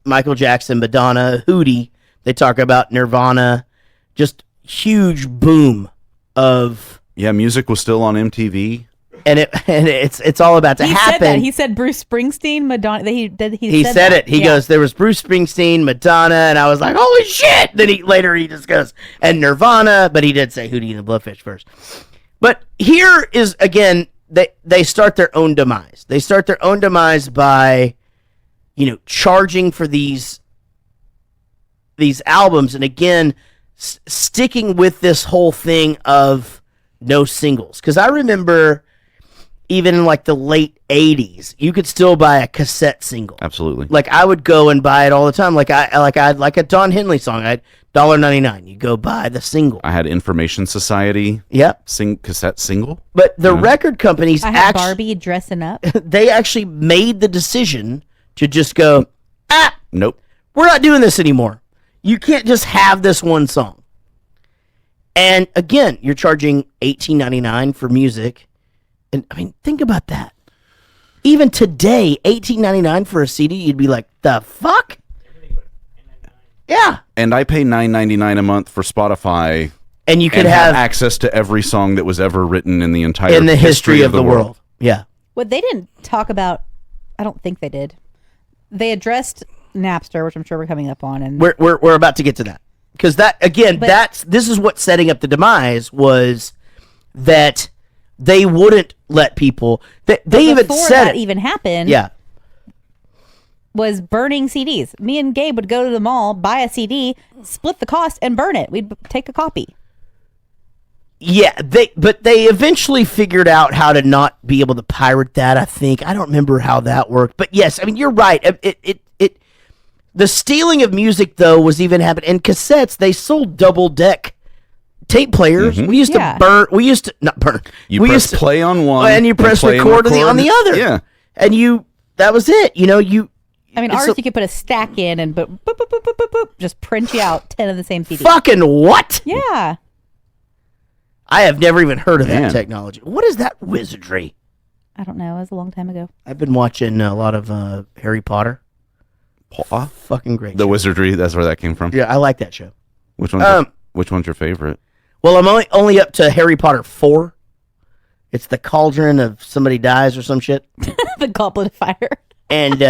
[SPEAKER 3] Michael Jackson, Madonna, Hootie, they talk about Nirvana, just huge boom of...
[SPEAKER 6] Yeah, music was still on MTV.
[SPEAKER 3] And it's all about to happen.
[SPEAKER 7] Said that. He said Bruce Springsteen, Madonna. He
[SPEAKER 3] said it. He goes, there was Bruce Springsteen, Madonna, and I was like, holy shit! Then he just goes, and Nirvana, but he did say Hootie and the Blowfish first. But here is, again, they start their own demise. They start their own demise by, charging for these albums, and again, sticking with this whole thing of no singles. Because I remember... even in like the late 80s, you could still buy a cassette single.
[SPEAKER 6] Absolutely.
[SPEAKER 3] Like I would go and buy it all the time. Like I'd like a Don Henley song. I'd $1.99. You go buy the single.
[SPEAKER 6] I had Information Society.
[SPEAKER 3] Yep.
[SPEAKER 6] Cassette single.
[SPEAKER 3] But the record companies
[SPEAKER 7] I had Barbie dressing up.
[SPEAKER 3] They actually made the decision to just go,
[SPEAKER 6] nope.
[SPEAKER 3] We're not doing this anymore. You can't just have this one song. And again, you're charging $18.99 for music. And I mean, think about that. Even today, $18.99 for a CD, you'd be like, the fuck? Yeah.
[SPEAKER 6] And I pay $9.99 a month for Spotify.
[SPEAKER 3] And you could have
[SPEAKER 6] access to every song that was ever written in the entire
[SPEAKER 3] history of the world. Yeah.
[SPEAKER 7] What they didn't talk about, I don't think they did. They addressed Napster, which I'm sure we're coming up on, and
[SPEAKER 3] we're about to get to that. Because that again, this is what setting up the demise was, that they wouldn't let people. They even said
[SPEAKER 7] that even happened.
[SPEAKER 3] Yeah,
[SPEAKER 7] was burning CDs. Me and Gabe would go to the mall, buy a CD, split the cost, and burn it. We'd take a copy.
[SPEAKER 3] Yeah, but they eventually figured out how to not be able to pirate that. I think I don't remember how that worked, but yes, I mean you're right. The stealing of music though was even happening. And cassettes, they sold double deck tape players.
[SPEAKER 6] Mm-hmm.
[SPEAKER 3] We used to burn. We used to not burn.
[SPEAKER 6] You press play on one,
[SPEAKER 3] and you press record on the other.
[SPEAKER 6] Yeah,
[SPEAKER 3] and that was it.
[SPEAKER 7] I mean, ours you could put a stack in and boop, boop, boop, boop, boop, boop, just print you out 10 of the same CD.
[SPEAKER 3] Fucking what?
[SPEAKER 7] Yeah.
[SPEAKER 3] I have never even heard of that technology. What is that wizardry?
[SPEAKER 7] I don't know. It was a long time ago.
[SPEAKER 3] I've been watching a lot of Harry Potter. Fucking great.
[SPEAKER 6] The wizardry. That's where that came from.
[SPEAKER 3] Yeah, I like that show.
[SPEAKER 6] Which one's your favorite?
[SPEAKER 3] Well, I'm only up to Harry Potter 4. It's the cauldron of somebody dies or some shit.
[SPEAKER 7] The Goblet of Fire.
[SPEAKER 3] And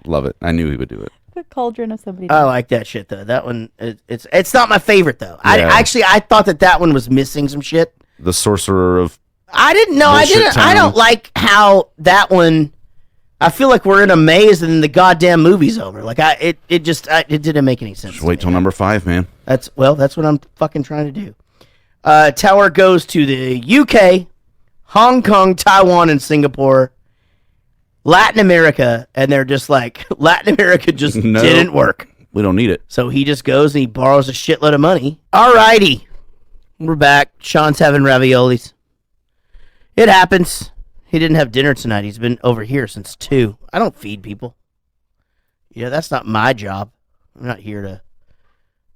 [SPEAKER 6] love it. I knew he would do it.
[SPEAKER 7] The cauldron of somebody.
[SPEAKER 3] I like that shit though. That one, it's not my favorite though. Yeah. I thought that one was missing some shit.
[SPEAKER 6] The Sorcerer of.
[SPEAKER 3] I didn't know. I didn't. Town. I don't like how that one. I feel like we're in a maze and the goddamn movie's over. Like it didn't make any sense.
[SPEAKER 6] Just wait till number 5, man.
[SPEAKER 3] That's what I'm fucking trying to do. Tower goes to the UK, Hong Kong, Taiwan, and Singapore, Latin America, and they're just like, Latin America just didn't work.
[SPEAKER 6] We don't need it.
[SPEAKER 3] So he just goes and he borrows a shitload of money. Alrighty. We're back. Sean's having raviolis. It happens. He didn't have dinner tonight. He's been over here since 2. I don't feed people. Yeah, that's not my job. I'm not here to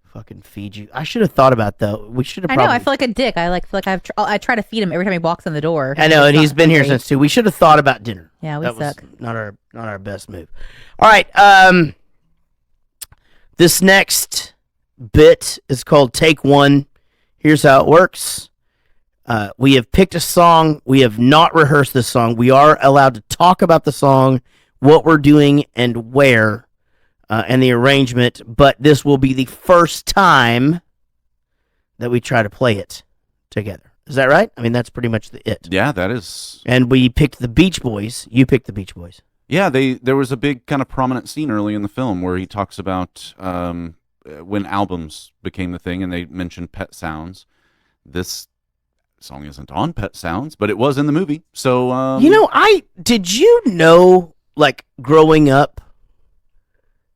[SPEAKER 3] fucking feed you. I should have thought about though. We should have.
[SPEAKER 7] I know. I feel like a dick. I feel like I try to feed him every time he walks in the door.
[SPEAKER 3] I know, and he's been here since 2. We should have thought about dinner.
[SPEAKER 7] Yeah, we suck.
[SPEAKER 3] Was not our best move. All right. This next bit is called Take One. Here's how it works. We have picked a song. We have not rehearsed this song. We are allowed to talk about the song, what we're doing, and where. and the arrangement, but this will be the first time that we try to play it together. Is that right? I mean, that's pretty much it.
[SPEAKER 6] Yeah, that is.
[SPEAKER 3] And we picked the Beach Boys. You picked the Beach Boys.
[SPEAKER 6] Yeah, there was a big kind of prominent scene early in the film where he talks about when albums became the thing, and they mentioned Pet Sounds. This song isn't on Pet Sounds, but it was in the movie. So
[SPEAKER 3] did you know, like, growing up,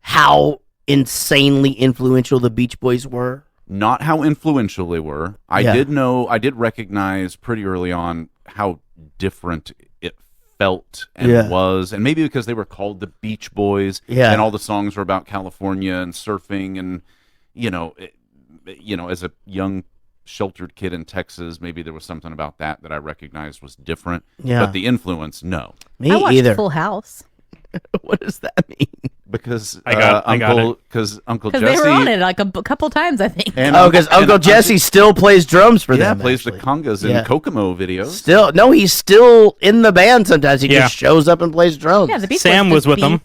[SPEAKER 3] how insanely influential the Beach Boys were?
[SPEAKER 6] Not how influential they were. I did recognize pretty early on how different it felt and was, and maybe because they were called the Beach Boys, and all the songs were about California and surfing, and as a young sheltered kid in Texas, maybe there was something about that I recognized was different. But the influence, no.
[SPEAKER 3] Me
[SPEAKER 7] I watched
[SPEAKER 3] either.
[SPEAKER 7] Full House.
[SPEAKER 3] What does that mean?
[SPEAKER 6] Because
[SPEAKER 8] Uncle
[SPEAKER 6] Jesse,
[SPEAKER 7] they were on it like a couple times, I think.
[SPEAKER 3] Because Uncle Jesse still plays drums for them.
[SPEAKER 6] Yeah, plays the congas in Kokomo videos.
[SPEAKER 3] He's still in the band sometimes. He just shows up and plays drums.
[SPEAKER 7] Yeah, the Beach
[SPEAKER 8] Sam
[SPEAKER 7] Boys
[SPEAKER 8] was with them.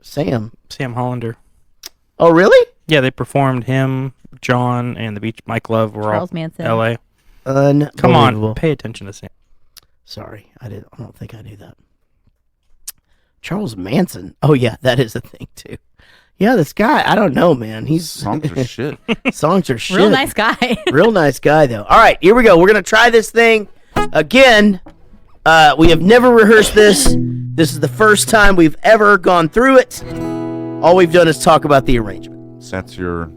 [SPEAKER 3] Sam
[SPEAKER 8] Hollander.
[SPEAKER 3] Oh, really?
[SPEAKER 8] Yeah, they performed him, John, and the Beach. Mike Love were
[SPEAKER 7] Charles
[SPEAKER 8] all
[SPEAKER 7] Manson.
[SPEAKER 8] L.A.
[SPEAKER 3] Unbelievable.
[SPEAKER 8] Come on, pay attention to Sam.
[SPEAKER 3] Sorry, I don't think I knew that. Charles Manson. Oh yeah, that is a thing too. Yeah, this guy, I don't know, man. He's
[SPEAKER 6] songs are shit.
[SPEAKER 3] Songs are shit.
[SPEAKER 7] Real nice guy.
[SPEAKER 3] Real nice guy though. All right, here we go. We're gonna try this thing again. We have never rehearsed this. This is the first time we've ever gone through it. All we've done is talk about the arrangement.
[SPEAKER 6] So that's your.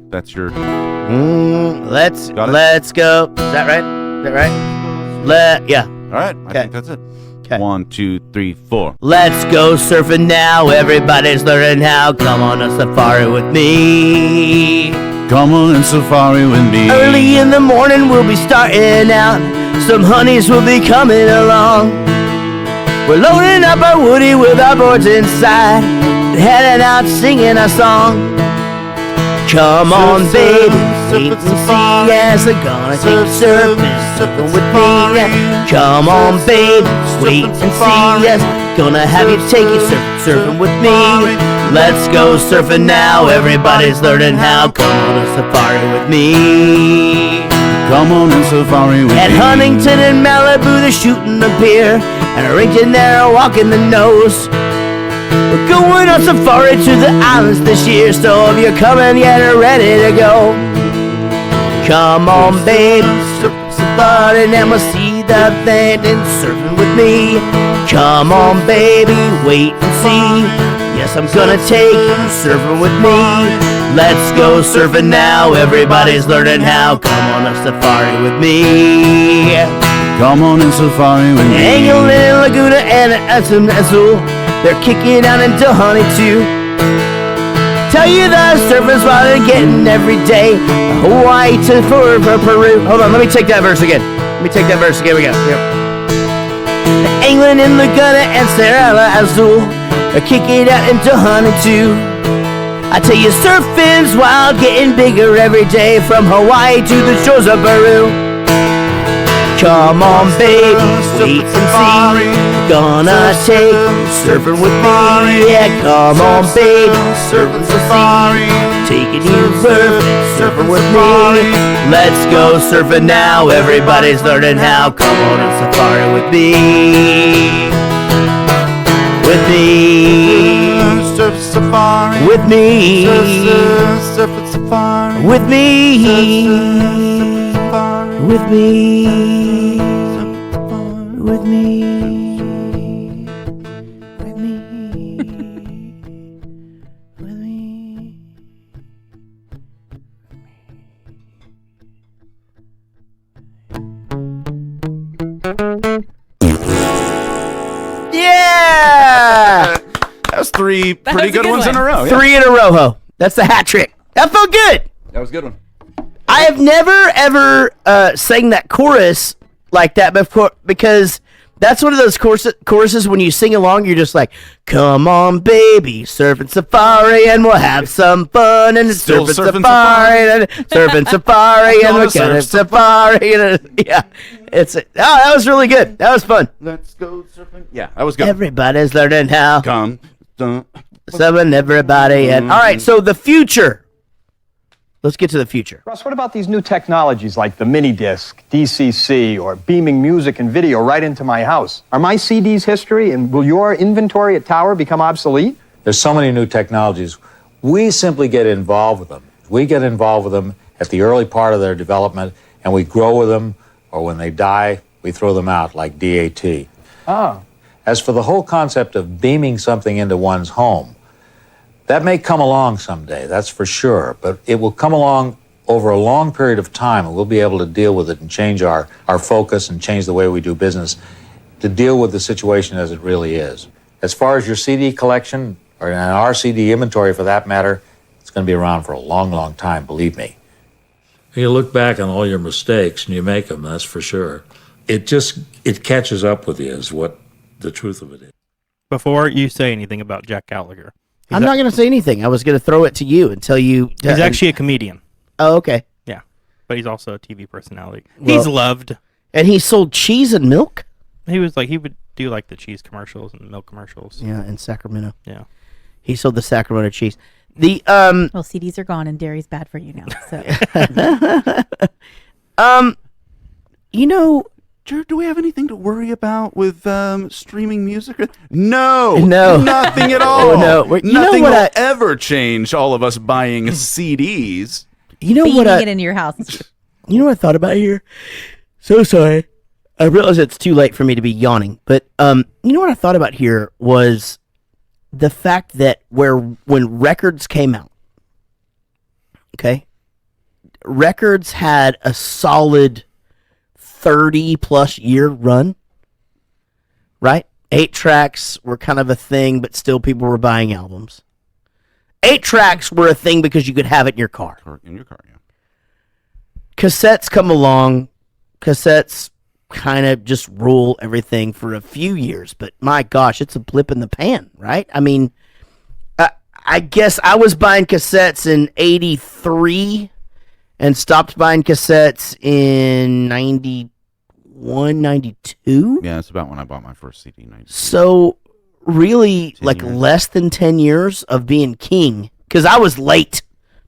[SPEAKER 3] Let's go. Is that right? Yeah.
[SPEAKER 6] All right. I think that's it.
[SPEAKER 3] Okay.
[SPEAKER 6] 1, 2, 3, 4.
[SPEAKER 3] Let's go surfing now. Everybody's learning how. Come on a safari with me.
[SPEAKER 6] Come on and safari with me.
[SPEAKER 3] Early in the morning we'll be starting out. Some honeys will be coming along. We're loading up our woody with our boards inside, heading out singing a song. Come on, baby, wait and see as they're gonna take surfing with me. Come on, baby, wait and see as gonna have you take you surfing with me. Let's go surfing now, everybody's learning how. Come on a safari with me.
[SPEAKER 6] Come on and safari with me.
[SPEAKER 3] At Huntington and Malibu, they're shooting the pier, and a rinking there, walking the nose. We're going on safari to the islands this year, so if you're coming yet or ready to go, come on, baby, safari, and we'll see the band and surfing with me. Come on, baby, wait and see. Yes, I'm gonna take you surfing with me. Let's go surfing now, everybody's learning how. Come on a safari with me.
[SPEAKER 6] Come on and safari with me.
[SPEAKER 3] Angling, Laguna, and Azul. They're kicking out into Honey too. Tell you the surfers while they're getting every day. Hawaii to for Peru. Hold on, let me take that verse again. Here we go. Yep. England in Laguna and Serra Azul. They're kicking out into Honey too. I tell you, surfing's wild, getting bigger every day, from Hawaii to the shores of Peru. Come on, baby, wait and see. Gonna take surfing with me. Yeah, come on, baby, surfing safari. Taking you surfing with me. Let's go surfing now. Everybody's learning how. Come on a safari with me. With me.
[SPEAKER 11] Surf safari.
[SPEAKER 3] With me.
[SPEAKER 11] Surf safari.
[SPEAKER 3] With me. With me. With me. Yeah!
[SPEAKER 6] That was three pretty good ones in a row.
[SPEAKER 3] Yeah. 3 in a row, ho. That's the hat trick. That felt good.
[SPEAKER 6] That was a good one.
[SPEAKER 3] I have never, ever sang that chorus like that before, because that's one of those choruses when you sing along, you're just like, come on, baby, surfing safari, and we'll have some fun, and
[SPEAKER 6] Still
[SPEAKER 3] surfing safari, and surfing safari, and we're gonna safari, and yeah, that was really good. That was fun.
[SPEAKER 6] Let's go surfing. Yeah, that was good.
[SPEAKER 3] Everybody's learning how.
[SPEAKER 6] Come.
[SPEAKER 3] 7, everybody. And all right, so the future. Let's get to the future.
[SPEAKER 12] Russ, what about these new technologies like the mini disc, DCC, or beaming music and video right into my house? Are my CDs history, and will your inventory at Tower become obsolete?
[SPEAKER 4] There's so many new technologies. We simply get involved with them. We get involved with them at the early part of their development, and we grow with them, or when they die, we throw them out like DAT.
[SPEAKER 12] Ah.
[SPEAKER 4] As for the whole concept of beaming something into one's home, that may come along someday, that's for sure, but it will come along over a long period of time, and we'll be able to deal with it and change our focus and change the way we do business to deal with the situation as it really is. As far as your CD collection, or our CD inventory for that matter, it's going to be around for a long, long time, believe me. You look back on all your mistakes and you make them, that's for sure. It catches up with you is what the truth of it is.
[SPEAKER 8] Before you say anything about Jack Gallagher.
[SPEAKER 3] I'm not going to say anything. I was going to throw it to you and tell you.
[SPEAKER 8] He's actually a comedian.
[SPEAKER 3] Oh, okay.
[SPEAKER 8] Yeah. But he's also a TV personality.
[SPEAKER 3] Well,
[SPEAKER 8] he's loved.
[SPEAKER 3] And he sold cheese and milk?
[SPEAKER 8] He would do like the cheese commercials and milk commercials.
[SPEAKER 3] Yeah, in Sacramento.
[SPEAKER 8] Yeah.
[SPEAKER 3] He sold the Sacramento cheese. The
[SPEAKER 7] well, CDs are gone and dairy's bad for you now. So
[SPEAKER 6] you know, do we have anything to worry about with streaming music? No, nothing at all.
[SPEAKER 3] No,
[SPEAKER 6] nothing will ever change all of us buying CDs.
[SPEAKER 3] You know
[SPEAKER 7] what? It into your house.
[SPEAKER 3] You know what I thought about here? So sorry. I realize it's too late for me to be yawning, but you know what I thought about here was the fact that when records came out, okay, records had a solid 30-plus year run, right? 8-tracks were kind of a thing, but still people were buying albums. 8-tracks were a thing because you could have it in your car.
[SPEAKER 6] Yeah.
[SPEAKER 3] Cassettes come along. Cassettes kind of just rule everything for a few years, but my gosh, it's a blip in the pan, right? I mean, I guess I was buying cassettes in 83 and stopped buying cassettes in 91, 92.
[SPEAKER 6] Yeah, that's about when I bought my first CD. 92.
[SPEAKER 3] So really, like less than 10 years of being king, because I was late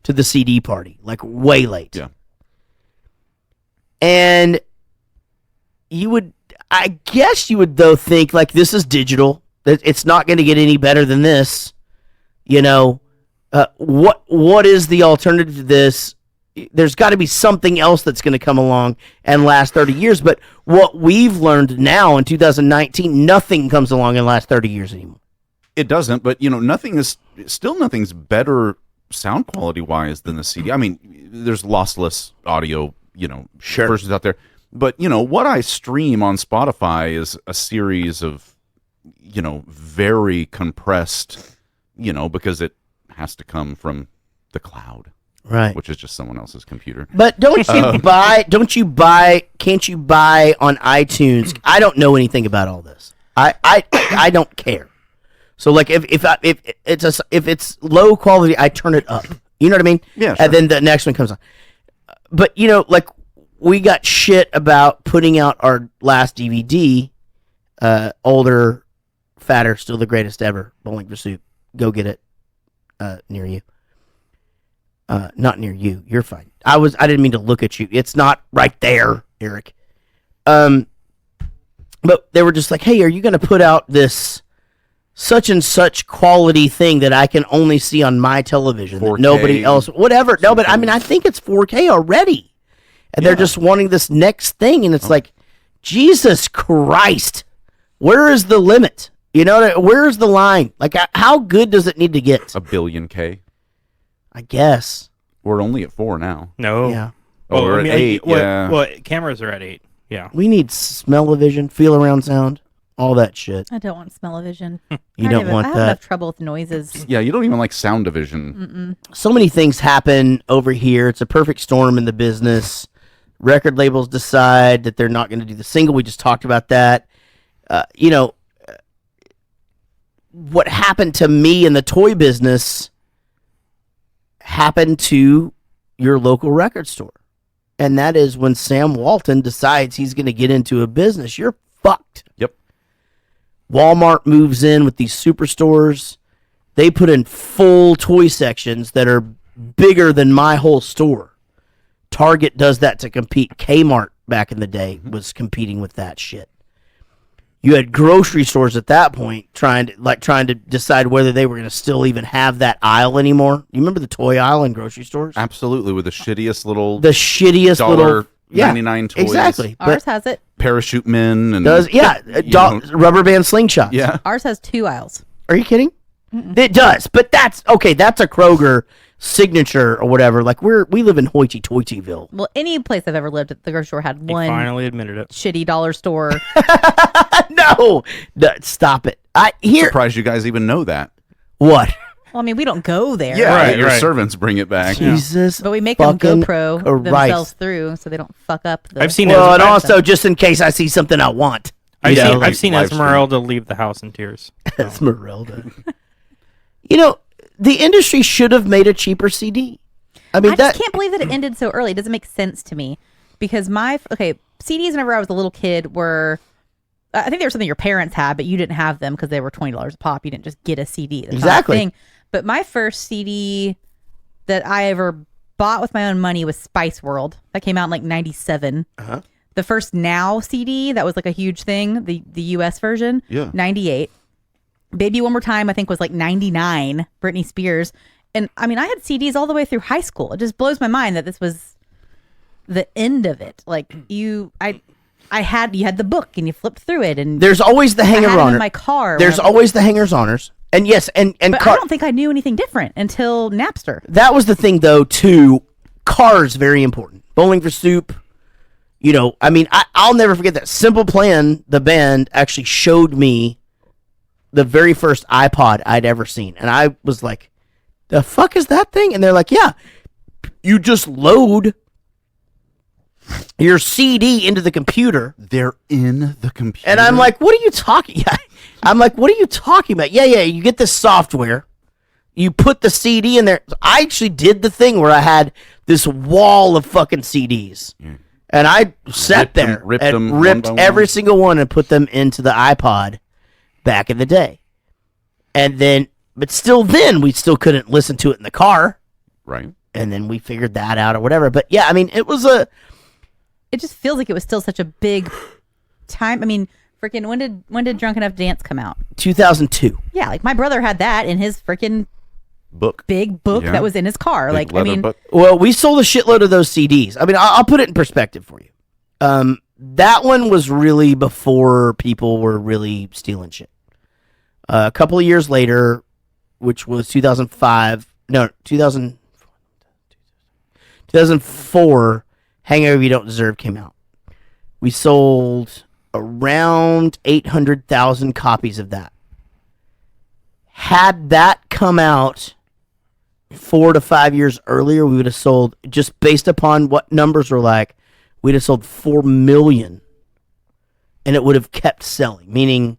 [SPEAKER 3] to the CD party, like way late.
[SPEAKER 6] Yeah.
[SPEAKER 3] And I guess you would though think like this is digital, that it's not going to get any better than this. You know, what is the alternative to this? There's got to be something else that's going to come along and last 30 years. But what we've learned now in 2019, nothing comes along and lasts 30 years anymore.
[SPEAKER 6] It doesn't, but you know, nothing's better sound quality wise than the CD. I mean, there's lossless audio, you know, versions out there. But, you know, what I stream on Spotify is a series of, you know, very compressed, you know, because it has to come from the cloud.
[SPEAKER 3] Right.
[SPEAKER 6] Which is just someone else's computer.
[SPEAKER 3] But can't you buy on iTunes? I don't know anything about all this. I don't care. So like if it's low quality, I turn it up. You know what I mean?
[SPEAKER 6] Yeah. Sure.
[SPEAKER 3] And then the next one comes on. But you know, like we got shit about putting out our last DVD, older, fatter, still the greatest ever, Bowling for Soup. Go get it near you. Not near you. You're fine. I didn't mean to look at you. It's not right there, Eric. But they were just like, hey, are you going to put out this such and such quality thing that I can only see on my television
[SPEAKER 6] 4K,
[SPEAKER 3] that nobody else, whatever. No, but I mean, I think it's 4K already. And they're just wanting this next thing. And it's like, Jesus Christ, where is the limit? You know, where's the line? Like, how good does it need to get?
[SPEAKER 6] A billion K?
[SPEAKER 3] I guess.
[SPEAKER 6] We're only at 4 now.
[SPEAKER 8] No.
[SPEAKER 3] Yeah.
[SPEAKER 6] Oh, we're at 8. Yeah.
[SPEAKER 8] Well, cameras are at 8. Yeah.
[SPEAKER 3] We need smell-o-vision, feel-around sound, all that shit.
[SPEAKER 7] I don't want smell-o-vision.
[SPEAKER 3] You don't want
[SPEAKER 7] I
[SPEAKER 3] that.
[SPEAKER 7] have enough trouble with noises.
[SPEAKER 6] Yeah, you don't even like sound division.
[SPEAKER 3] So many things happen over here. It's a perfect storm in the business. Record labels decide that they're not going to do the single. We just talked about that. You know, what happened to me in the toy business happened to your local record store. And that is when Sam Walton decides he's going to get into a business, you're fucked.
[SPEAKER 6] Yep.
[SPEAKER 3] Walmart moves in with these superstores. They put in full toy sections that are bigger than my whole store. Target does that to compete. Kmart back in the day was competing with that shit. You had grocery stores at that point trying to decide whether they were going to still even have that aisle anymore. You remember the toy aisle in grocery stores?
[SPEAKER 6] Absolutely, with the shittiest little $99 toys.
[SPEAKER 3] Exactly.
[SPEAKER 7] Ours has it.
[SPEAKER 6] Parachute men and
[SPEAKER 3] rubber band slingshots.
[SPEAKER 6] Yeah.
[SPEAKER 7] Ours has 2 aisles.
[SPEAKER 3] Are you kidding? It does, but that's okay. That's a Kroger signature or whatever. Like we live in hoity-toityville.
[SPEAKER 7] Well, any place I've ever lived at the grocery store had one.
[SPEAKER 8] Finally admitted it.
[SPEAKER 7] Shitty dollar store.
[SPEAKER 3] No, stop it.
[SPEAKER 6] I'm surprised you guys even know that.
[SPEAKER 3] What?
[SPEAKER 7] Well, I mean, we don't go there.
[SPEAKER 6] Yeah, your servants bring it back.
[SPEAKER 3] Jesus,
[SPEAKER 7] but we make them GoPro themselves through so they don't fuck up.
[SPEAKER 8] I've seen.
[SPEAKER 3] Well, and also just in case I see something I want.
[SPEAKER 8] I've seen Esmeralda leave the house in tears. So.
[SPEAKER 3] Esmeralda. The industry should have made a cheaper CD. I mean,
[SPEAKER 7] I just can't believe that it ended so early. It doesn't make sense to me because CDs whenever I was a little kid were, I think they were something your parents had, but you didn't have them because they were $20 a pop. You didn't just get a CD.
[SPEAKER 3] Exactly.
[SPEAKER 7] But my first CD that I ever bought with my own money was Spice World. That came out in like 97.
[SPEAKER 3] Uh-huh.
[SPEAKER 7] The first Now CD, that was like a huge thing, the US version, 98. Baby One More Time, I think, was like 99, Britney Spears. And I mean, I had CDs all the way through high school. It just blows my mind that this was the end of it. Like you had the book and you flipped through it, and
[SPEAKER 3] there's always the hanger-on
[SPEAKER 7] in my car.
[SPEAKER 3] There's always the hangers-oners, and yes, and
[SPEAKER 7] but I don't think I knew anything different until Napster.
[SPEAKER 3] That was the thing, though. Too, cars very important. Bowling for Soup. I mean, I'll never forget that. Simple Plan, the band, actually showed me the very first iPod I'd ever seen. And I was like, the fuck is that thing? And they're like, yeah, you just load your CD into the computer.
[SPEAKER 6] They're in the computer.
[SPEAKER 3] And I'm like, what are you talking? I'm like, what are you talking about? Yeah, you get this software. You put the CD in there. I actually did the thing where I had this wall of fucking CDs. And I sat there and ripped every single one and put them into the iPod back in the day. And then, but still then, we still couldn't listen to it in the car.
[SPEAKER 6] Right.
[SPEAKER 3] And then we figured that out or whatever. But yeah, I mean, it
[SPEAKER 7] just feels like it was still such a big time. I mean, freaking, when did Drunk Enough Dance come out?
[SPEAKER 3] 2002.
[SPEAKER 7] Yeah, like my brother had that in his freaking big book that was in his car. Big like, I mean, book.
[SPEAKER 3] Well, we sold a shitload of those CDs. I mean, I'll put it in perspective for you. That one was really before people were really stealing shit. A couple of years later, which was 2004, Hangover You Don't Deserve came out. We sold around 800,000 copies of that. Had that come out 4 to 5 years earlier, we would have sold, just based upon what numbers were like, we'd have sold 4 million. And it would have kept selling, meaning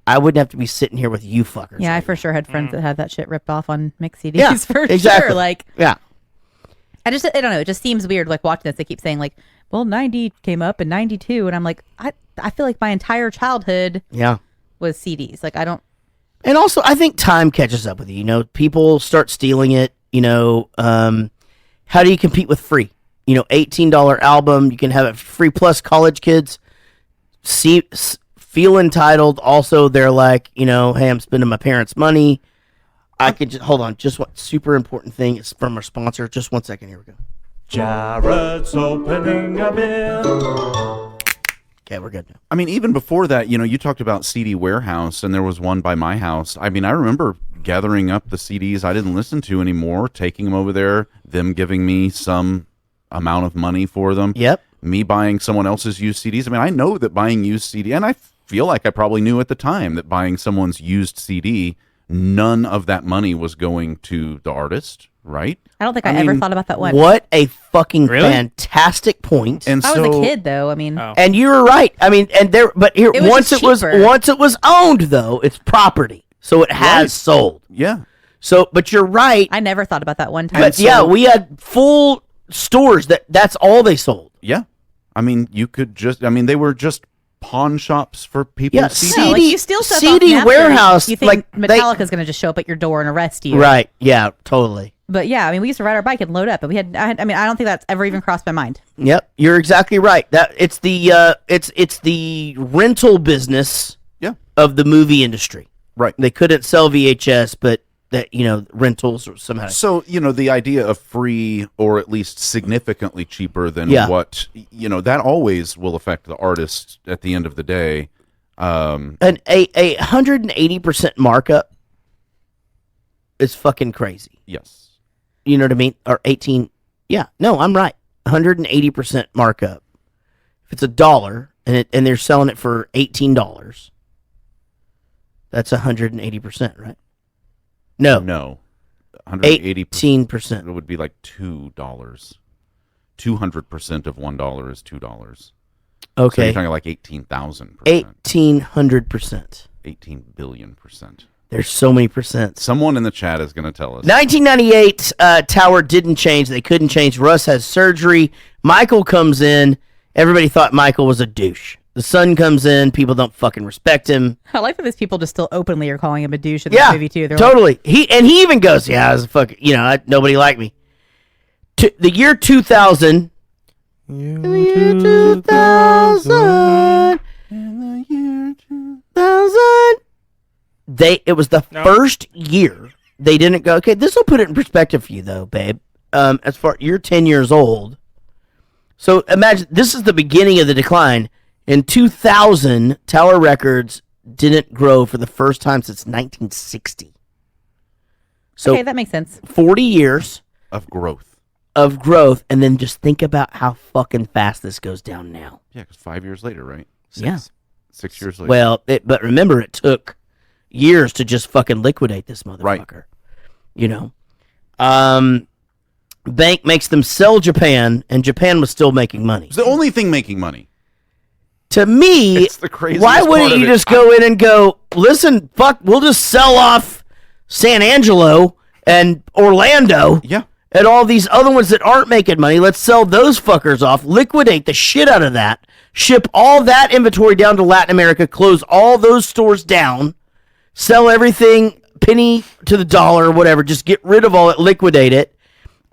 [SPEAKER 3] I wouldn't have to be sitting here with you fuckers.
[SPEAKER 7] Yeah, I for sure had friends that had that shit ripped off on mixed CDs for
[SPEAKER 3] exactly.
[SPEAKER 7] sure. Like,
[SPEAKER 3] yeah.
[SPEAKER 7] I don't know. It just seems weird, like watching this. They keep saying like, well, 90 came up and 92. And I'm like, I feel like my entire childhood was CDs. Like, I don't.
[SPEAKER 3] And also, I think time catches up with you. People start stealing it. How do you compete with free? $18 album. You can have it free plus college kids. Feel entitled. Also, they're like, hey, I'm spending my parents' money. I could just hold on. Just one super important thing is from our sponsor. Just 1 second. Here we go.
[SPEAKER 11] Jared's opening a bin.
[SPEAKER 3] Okay, we're good now.
[SPEAKER 6] I mean, even before that, you talked about CD Warehouse, and there was one by my house. I mean, I remember gathering up the CDs I didn't listen to anymore, taking them over there, them giving me some amount of money for them.
[SPEAKER 3] Yep.
[SPEAKER 6] Me buying someone else's used CDs. I mean, I know that buying used CD, and I feel like I probably knew at the time that buying someone's used CD, none of that money was going to the artist, right?
[SPEAKER 7] I don't think I ever thought about that one.
[SPEAKER 3] What a fucking fantastic point.
[SPEAKER 6] And
[SPEAKER 7] I was a kid though. I mean,
[SPEAKER 3] and you were right. I mean, once it was owned though, it's property, so it has sold.
[SPEAKER 6] Yeah.
[SPEAKER 3] So, but you're right.
[SPEAKER 7] I never thought about that one time.
[SPEAKER 3] But yeah, we had full stores that's all they sold.
[SPEAKER 6] Yeah. I mean, you could just, they were just pawn shops for people.
[SPEAKER 3] Yeah,
[SPEAKER 6] CDs.
[SPEAKER 7] No, like you steal stuff
[SPEAKER 3] CD
[SPEAKER 7] off Napster,
[SPEAKER 3] warehouse,
[SPEAKER 7] You think Metallica's going to just show up at your door and arrest you?
[SPEAKER 3] Right? Yeah, totally.
[SPEAKER 7] But yeah, I mean, we used to ride our bike and load up, and we had. I mean, I don't think that's ever even crossed my mind.
[SPEAKER 3] Yep, you're exactly right. That it's the rental business.
[SPEAKER 6] Yeah.
[SPEAKER 3] Of the movie industry.
[SPEAKER 6] Right.
[SPEAKER 3] They couldn't sell VHS, but that rentals or somehow.
[SPEAKER 6] So the idea of free or at least significantly cheaper than what that always will affect the artist at the end of the day.
[SPEAKER 3] And a 180% markup is fucking crazy.
[SPEAKER 6] Yes.
[SPEAKER 3] You know what I mean? Or 18. Yeah. No, I'm right. 180% markup. If it's $1 and they're selling it for $18, that's 180%, right? No.
[SPEAKER 6] 180%.
[SPEAKER 3] 18%.
[SPEAKER 6] It would be like $2. 200% of $1 is $2.
[SPEAKER 3] Okay.
[SPEAKER 6] So you're talking like 18,000%.
[SPEAKER 3] 1,800%.
[SPEAKER 6] 18 billion%.
[SPEAKER 3] There's so many percents.
[SPEAKER 6] Someone in the chat is going to tell us.
[SPEAKER 3] 1998, Tower didn't change. They couldn't change. Russ has surgery. Michael comes in. Everybody thought Michael was a douche. The son comes in. People don't fucking respect him.
[SPEAKER 7] I like that these people just still openly are calling him a douche in this movie too. They're
[SPEAKER 3] totally. He even goes, "Yeah, I was fucking. Nobody liked me." The year 2000. In the year 2000. It was the first year they didn't go. Okay, this will put it in perspective for you, though, babe. As far you're 10 years old, so imagine this is the beginning of the decline. In 2000, Tower Records didn't grow for the first time since 1960. So
[SPEAKER 7] okay, that makes sense.
[SPEAKER 3] 40 years
[SPEAKER 6] of growth,
[SPEAKER 3] and then just think about how fucking fast this goes down now.
[SPEAKER 6] Yeah, because 5 years later, right? 6 years later.
[SPEAKER 3] Well, but remember, it took years to just fucking liquidate this motherfucker. Right. Bank makes them sell Japan, and Japan was still making money.
[SPEAKER 6] It's the only thing making money.
[SPEAKER 3] To me,
[SPEAKER 6] it's the craziest
[SPEAKER 3] why wouldn't you just go in and go, listen, fuck, we'll just sell off San Angelo and Orlando.
[SPEAKER 6] Yeah.
[SPEAKER 3] And all these other ones that aren't making money. Let's sell those fuckers off, liquidate the shit out of that, ship all that inventory down to Latin America, close all those stores down, sell everything penny to the dollar, whatever, just get rid of all it, liquidate it,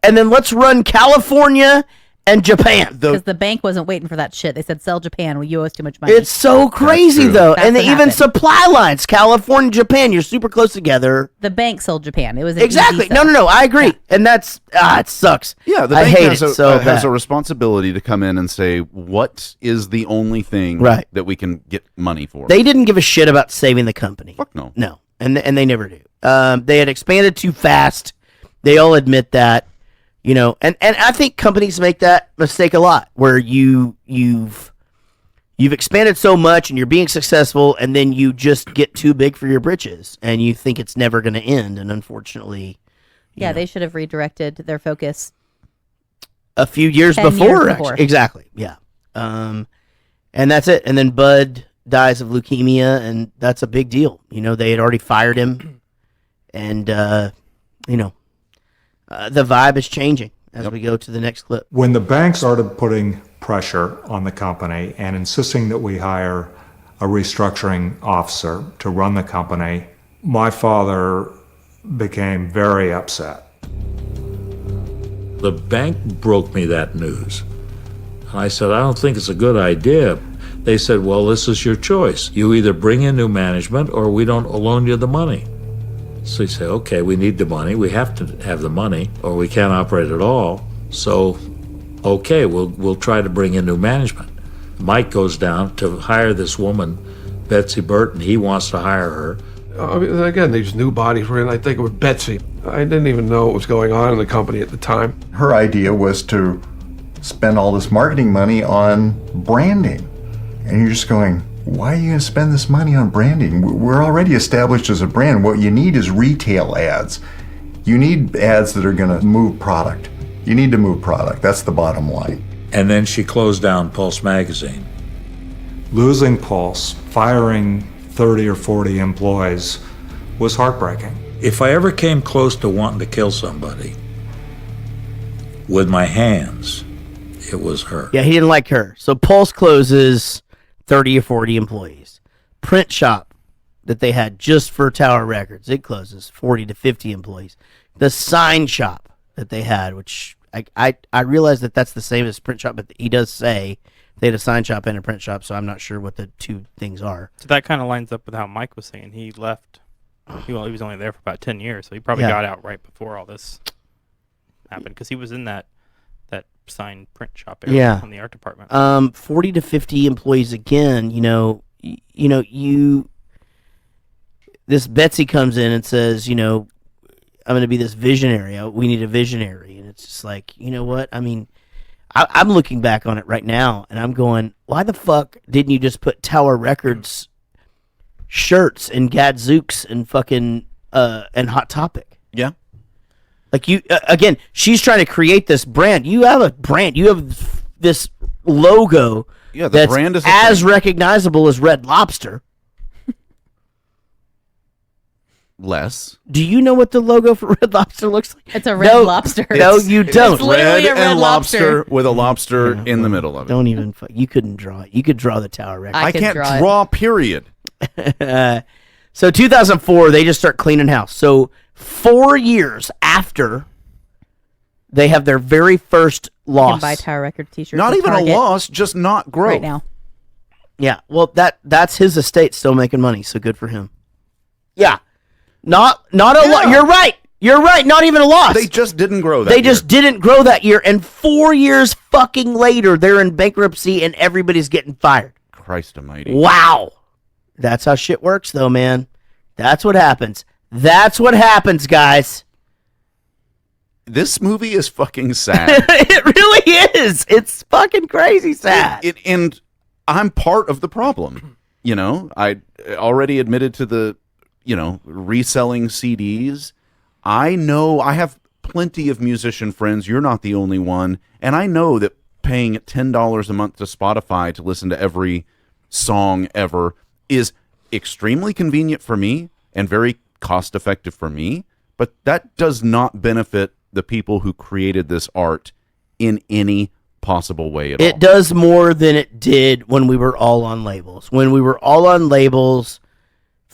[SPEAKER 3] and then let's run California and Japan.
[SPEAKER 7] Because the bank wasn't waiting for that shit. They said, sell Japan. Well, you owe us too much money.
[SPEAKER 3] It's so crazy, though.
[SPEAKER 7] That's
[SPEAKER 3] and
[SPEAKER 7] what
[SPEAKER 3] even
[SPEAKER 7] happened.
[SPEAKER 3] supply lines, California, Japan, you're super close together.
[SPEAKER 7] The bank sold Japan. It was an
[SPEAKER 3] exactly.
[SPEAKER 7] easy sell.
[SPEAKER 3] No, I agree. Yeah. And that's, it sucks.
[SPEAKER 6] Yeah, the bank has a responsibility to come in and say, what is the only thing that we can get money for?
[SPEAKER 3] They didn't give a shit about saving the company.
[SPEAKER 6] Fuck no.
[SPEAKER 3] No, and they never do. They had expanded too fast. They all admit that. And I think companies make that mistake a lot, where you've expanded so much and you're being successful, and then you just get too big for your britches, and you think it's never going to end. And unfortunately,
[SPEAKER 7] they should have redirected their focus
[SPEAKER 3] a few years before. Actually. Exactly, yeah. And that's it. And then Bud dies of leukemia, and that's a big deal. They had already fired him, and the vibe is changing as we go to the next clip.
[SPEAKER 13] When the bank started putting pressure on the company and insisting that we hire a restructuring officer to run the company, my father became very upset.
[SPEAKER 4] The bank broke me that news. And I said, I don't think it's a good idea. They said, well, this is your choice. You either bring in new management or we don't loan you the money. So you say, okay, we need the money. We have to have the money or we can't operate at all. So, okay, we'll try to bring in new management. Mike goes down to hire this woman, Betsy Burton. He wants to hire her.
[SPEAKER 2] Again, these new bodies were in. I think it was Betsy. I didn't even know what was going on in the company at the time.
[SPEAKER 9] Her idea was to spend all this marketing money on branding. And you're just going, why are you going to spend this money on branding? We're already established as a brand. What you need is retail ads. You need ads that are going to move product. You need to move product. That's the bottom line.
[SPEAKER 4] And then she closed down Pulse magazine.
[SPEAKER 13] Losing Pulse, firing 30 or 40 employees was heartbreaking.
[SPEAKER 4] If I ever came close to wanting to kill somebody with my hands, it was her.
[SPEAKER 3] Yeah, he didn't like her. So Pulse closes. 30 or 40 employees. Print shop that they had just for Tower Records, it closes, 40 to 50 employees. The sign shop that they had, which I realize that that's the same as print shop, but he does say they had a sign shop and a print shop, so I'm not sure what the two things are.
[SPEAKER 8] So that kind of lines up with how Mike was saying. He left. He was only there for about 10 years, so he probably got out right before all this happened, because he was in that sign print shop area in the art department.
[SPEAKER 3] 40 to 50 employees again. This Betsy comes in and says, I'm going to be this visionary. We need a visionary. And it's just like, you know what? I mean, I'm looking back on it right now, and I'm going, why the fuck didn't you just put Tower Records shirts and Gadzooks and fucking and Hot Topic?
[SPEAKER 6] Yeah.
[SPEAKER 3] Like you, again, she's trying to create this brand. You have a brand. You have this logo that's
[SPEAKER 6] brand is
[SPEAKER 3] as recognizable as Red Lobster.
[SPEAKER 6] Less.
[SPEAKER 3] Do you know what the logo for Red Lobster looks like?
[SPEAKER 7] It's a red lobster.
[SPEAKER 3] No, you don't.
[SPEAKER 7] It's literally a red
[SPEAKER 6] lobster with a lobster in the middle of it.
[SPEAKER 3] Don't even. You couldn't draw it. You could draw the Tower Records.
[SPEAKER 6] I can't draw. Period.
[SPEAKER 3] So 2004, they just start cleaning house. So 4 years after they have their very first loss,
[SPEAKER 7] You can buy Tower Record t-shirts.
[SPEAKER 6] Not
[SPEAKER 7] at
[SPEAKER 6] even
[SPEAKER 7] Target
[SPEAKER 6] a loss, just not growth.
[SPEAKER 7] right now.
[SPEAKER 3] Yeah, well, that's his estate still making money, so good for him. Yeah, not a loss. You're right. Not even a loss.
[SPEAKER 6] They just didn't grow that.
[SPEAKER 3] They just didn't grow that year, and 4 years fucking later, they're in bankruptcy and everybody's getting fired.
[SPEAKER 6] Christ Almighty!
[SPEAKER 3] Wow, that's how shit works, though, man. That's what happens. That's what happens, guys.
[SPEAKER 6] This movie is fucking sad.
[SPEAKER 3] It really is. It's fucking crazy sad.
[SPEAKER 6] And I'm part of the problem. I already admitted to the, reselling CDs. I know I have plenty of musician friends. You're not the only one. And I know that paying $10 a month to Spotify to listen to every song ever is extremely convenient for me and very cost effective for me. But that does not benefit the people who created this art in any possible way at all.
[SPEAKER 3] It does more than it did when we were all on labels. When we were all on labels,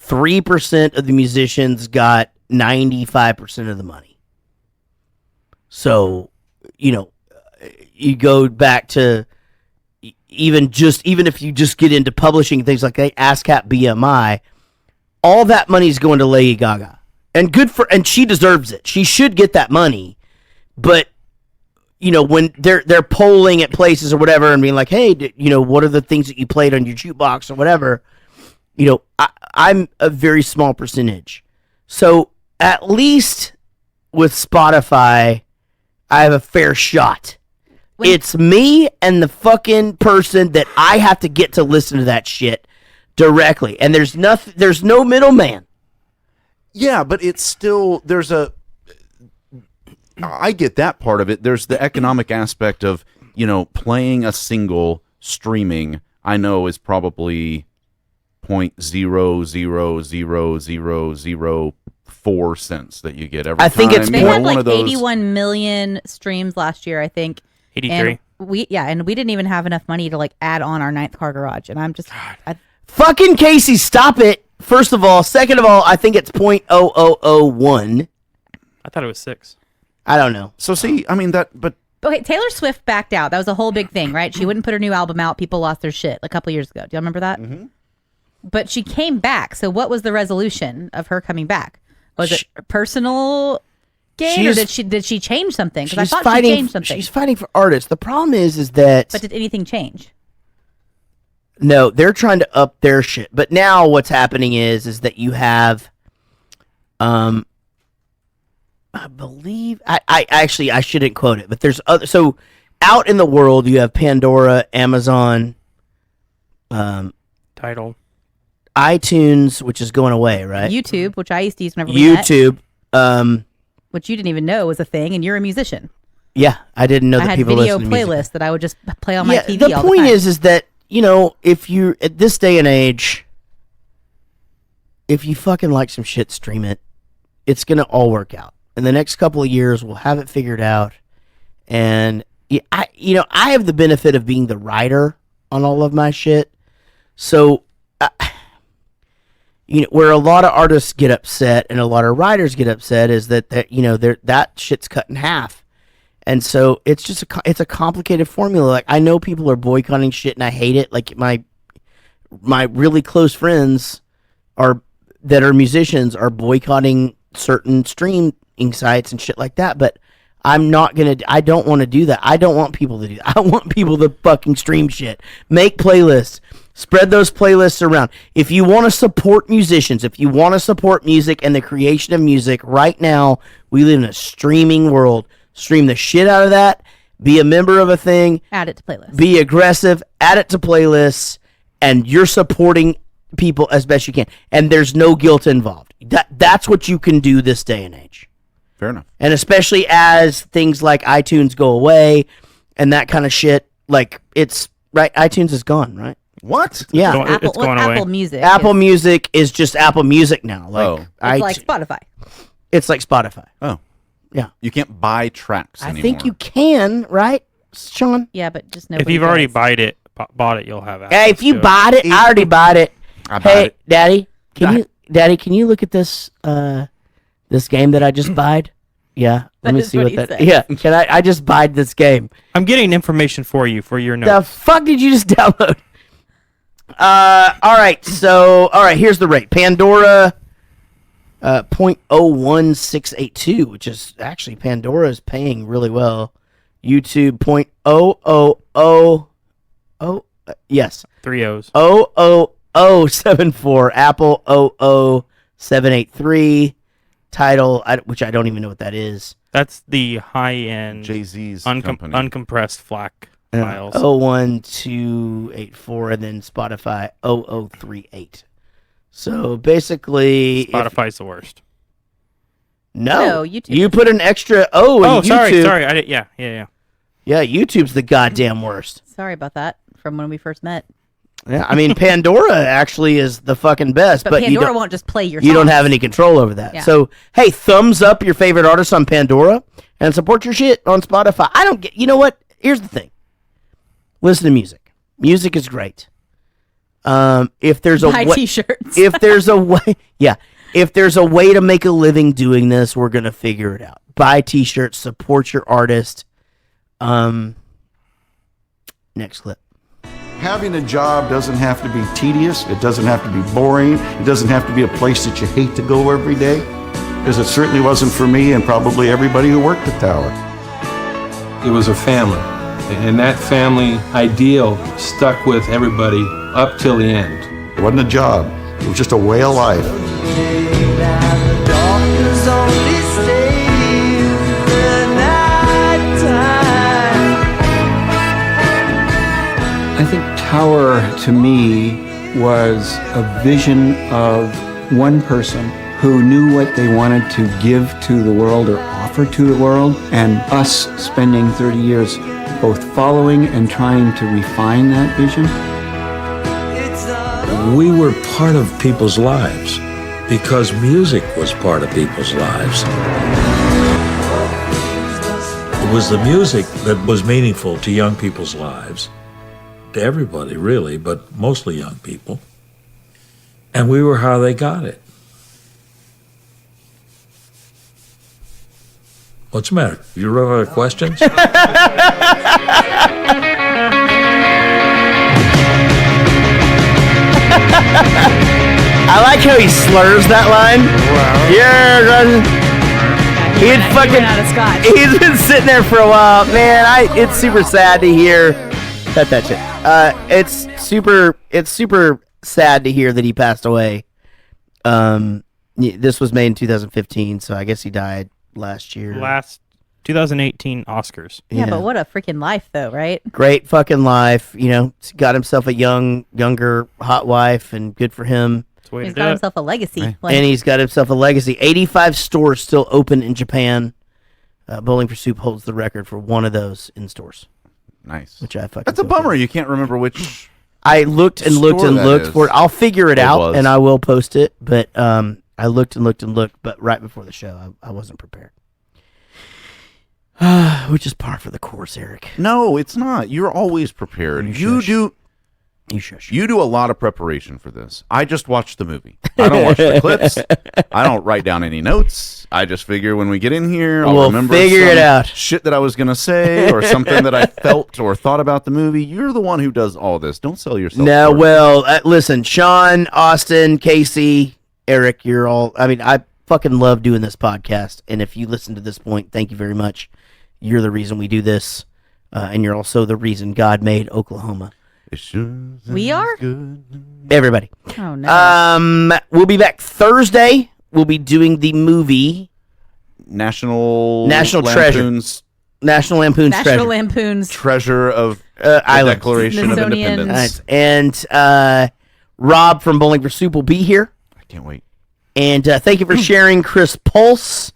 [SPEAKER 3] 3% of the musicians got 95% of the money. So, you go back to even if you just get into publishing things like ASCAP BMI, all that money's going to Lady Gaga. And she deserves it. She should get that money. But when they're polling at places or whatever and being like, hey, what are the things that you played on your jukebox or whatever? I'm a very small percentage. So at least with Spotify, I have a fair shot. It's me and the fucking person that I have to get to listen to that shit directly. And there's no middleman.
[SPEAKER 6] Yeah, but it's still, I get that part of it. There's the economic aspect of, playing a single streaming, I know is probably 0.0000004 cents that you get every time.
[SPEAKER 3] I think it's
[SPEAKER 7] they had like 81 million streams last year, I think.
[SPEAKER 8] 83.
[SPEAKER 7] And we didn't even have enough money to add on our ninth car garage. And I'm just
[SPEAKER 3] fucking Casey, stop it. First of all, second of all, I think it's 0.0001.
[SPEAKER 8] I thought it was 6.
[SPEAKER 3] I don't know.
[SPEAKER 6] So see, I mean but
[SPEAKER 7] okay, Taylor Swift backed out. That was a whole big thing, right? She wouldn't put her new album out. People lost their shit a couple years ago. Do y'all remember that? Mm-hmm. But she came back. So what was the resolution of her coming back? Was it personal gain, or did she change something? Because I thought she changed something.
[SPEAKER 3] She's fighting for artists. The problem is that.
[SPEAKER 7] But did anything change?
[SPEAKER 3] No, they're trying to up their shit. But now what's happening is that you have, I believe I shouldn't quote it, but there's other. So out in the world, you have Pandora, Amazon,
[SPEAKER 8] Tidal,
[SPEAKER 3] iTunes, which is going away, right?
[SPEAKER 7] YouTube, which I used to use whenever we met.
[SPEAKER 3] YouTube,
[SPEAKER 7] which you didn't even know was a thing, and you're a musician.
[SPEAKER 3] Yeah, I didn't know that people
[SPEAKER 7] listened to
[SPEAKER 3] music.
[SPEAKER 7] I had video playlists that I would just play on my TV
[SPEAKER 3] all the time. The point is that, if you at this day and age, if you fucking like some shit, stream it. It's gonna all work out. In the next couple of years, we'll have it figured out. And I have the benefit of being the writer on all of my shit. So, where a lot of artists get upset and a lot of writers get upset is that that shit's cut in half. And so it's just it's a complicated formula. Like, I know people are boycotting shit and I hate it. Like, my really close friends that are musicians are boycotting certain streaming sites and shit like that, but I don't want to do that. I don't want people to do that. I want people to fucking stream shit. Make playlists. Spread those playlists around. If you want to support musicians, if you want to support music and the creation of music, right now, we live in a streaming world. Stream the shit out of that. Be a member of a thing.
[SPEAKER 7] Add it to playlists.
[SPEAKER 3] Be aggressive. Add it to playlists. And you're supporting people as best you can. And there's no guilt involved. That's what you can do this day and age.
[SPEAKER 6] Fair enough.
[SPEAKER 3] And especially as things like iTunes go away and that kind of shit, like, it's right. iTunes is gone, right?
[SPEAKER 6] What?
[SPEAKER 3] Yeah,
[SPEAKER 8] it's going away.
[SPEAKER 7] Apple Music.
[SPEAKER 3] Apple Music is just Apple Music now. Like,
[SPEAKER 7] it's like Spotify.
[SPEAKER 3] It's like Spotify.
[SPEAKER 6] Oh,
[SPEAKER 3] yeah.
[SPEAKER 6] You can't buy tracks anymore.
[SPEAKER 3] I think you can, right, Sean?
[SPEAKER 7] Yeah, but just nobody.
[SPEAKER 8] If you've already bought it, you'll have access.
[SPEAKER 3] Hey, if you bought it, I already bought it.
[SPEAKER 6] Hey,
[SPEAKER 3] Daddy, can you look at this this game that I just bought? Yeah, let me see what that. Yeah, can I just buy this game?
[SPEAKER 8] I'm getting information for you for your notes.
[SPEAKER 3] The fuck did you just download? All right, here's the rate. Pandora 0.01682, which is actually Pandora is paying really well. YouTube 0.000 yes.
[SPEAKER 8] 3 O's.
[SPEAKER 3] 00074, Apple 00783, Tidal, which I don't even know what that is.
[SPEAKER 8] That's the high-end
[SPEAKER 6] Jay-Z's company.
[SPEAKER 8] Uncompressed FLAC files.
[SPEAKER 3] 01284, and then Spotify 0038. So basically,
[SPEAKER 8] Spotify's the worst.
[SPEAKER 3] No,
[SPEAKER 7] YouTube.
[SPEAKER 3] You put an extra O in YouTube.
[SPEAKER 8] Sorry. I did. Yeah.
[SPEAKER 3] Yeah, YouTube's the goddamn worst.
[SPEAKER 7] Sorry about that from when we first met.
[SPEAKER 3] Yeah, I mean, Pandora actually is the fucking best, but
[SPEAKER 7] Pandora won't just play your songs.
[SPEAKER 3] You don't have any control over that.
[SPEAKER 7] Yeah.
[SPEAKER 3] So, hey, thumbs up your favorite artists on Pandora and support your shit on Spotify. I don't get, you know what? Here's the thing. Listen to music. Music is great. If there's a
[SPEAKER 7] buy t-shirts.
[SPEAKER 3] If there's a way, if there's a way to make a living doing this, we're going to figure it out. Buy t-shirts, support your artist. Next clip.
[SPEAKER 5] Having a job doesn't have to be tedious. It doesn't have to be boring. It doesn't have to be a place that you hate to go every day. Because it certainly wasn't for me and probably everybody who worked at Tower.
[SPEAKER 14] It was a family. And that family ideal stuck with everybody up till the end.
[SPEAKER 5] It wasn't a job. It was just a way of life.
[SPEAKER 15] I think Tower, to me, was a vision of one person who knew what they wanted to give to the world or offer to the world, and us spending 30 years both following and trying to refine that vision.
[SPEAKER 16] We were part of people's lives because music was part of people's lives. It was the music that was meaningful to young people's lives. To everybody, really, but mostly young people. And we were how they got it. What's the matter? You run out of questions?
[SPEAKER 3] I like how he slurs that line. Yeah, he's been sitting there for a while. Man, it's super sad to hear. Cut that shit. It's super sad to hear that he passed away. This was made in 2015, so I guess he died last year.
[SPEAKER 8] 2018 Oscars.
[SPEAKER 7] Yeah, but what a freaking life, though, right?
[SPEAKER 3] Great fucking life. Got himself a younger, hot wife, and good for him.
[SPEAKER 7] He's got himself a legacy.
[SPEAKER 3] And he's got himself a legacy. 85 stores still open in Japan. Bowling for Soup holds the record for one of those in stores.
[SPEAKER 6] Nice.
[SPEAKER 3] Which I fucking.
[SPEAKER 6] That's a bummer. You can't remember which.
[SPEAKER 3] I looked and looked for it. I'll figure it out and I will post it. But I looked and looked, but right before the show, I wasn't prepared. Which is par for the course, Eric.
[SPEAKER 6] No, it's not. You're always prepared. You do.
[SPEAKER 3] You shush.
[SPEAKER 6] You do a lot of preparation for this. I just watched the movie. I don't watch the clips. I don't write down any notes. I just figure when we get in here, I'll remember
[SPEAKER 3] figure it out.
[SPEAKER 6] Shit that I was going to say or something that I felt or thought about the movie. You're the one who does all this. Don't sell yourself.
[SPEAKER 3] No, well, listen, Sean, Austin, Casey, Eric, you're all, I mean, I fucking love doing this podcast. And if you listen to this point, thank you very much. You're the reason we do this. And you're also the reason God made Oklahoma.
[SPEAKER 7] We are?
[SPEAKER 3] Everybody.
[SPEAKER 7] Oh, no.
[SPEAKER 3] We'll be back Thursday. We'll be doing the movie
[SPEAKER 6] National
[SPEAKER 3] Lampoon's
[SPEAKER 7] National
[SPEAKER 3] Treasure.
[SPEAKER 7] Lampoon's
[SPEAKER 6] Treasure of
[SPEAKER 3] Island.
[SPEAKER 6] Declaration of Independence.
[SPEAKER 3] And Rob from Bowling for Soup will be here.
[SPEAKER 6] I can't wait.
[SPEAKER 3] And thank you for sharing, Chris Pulse,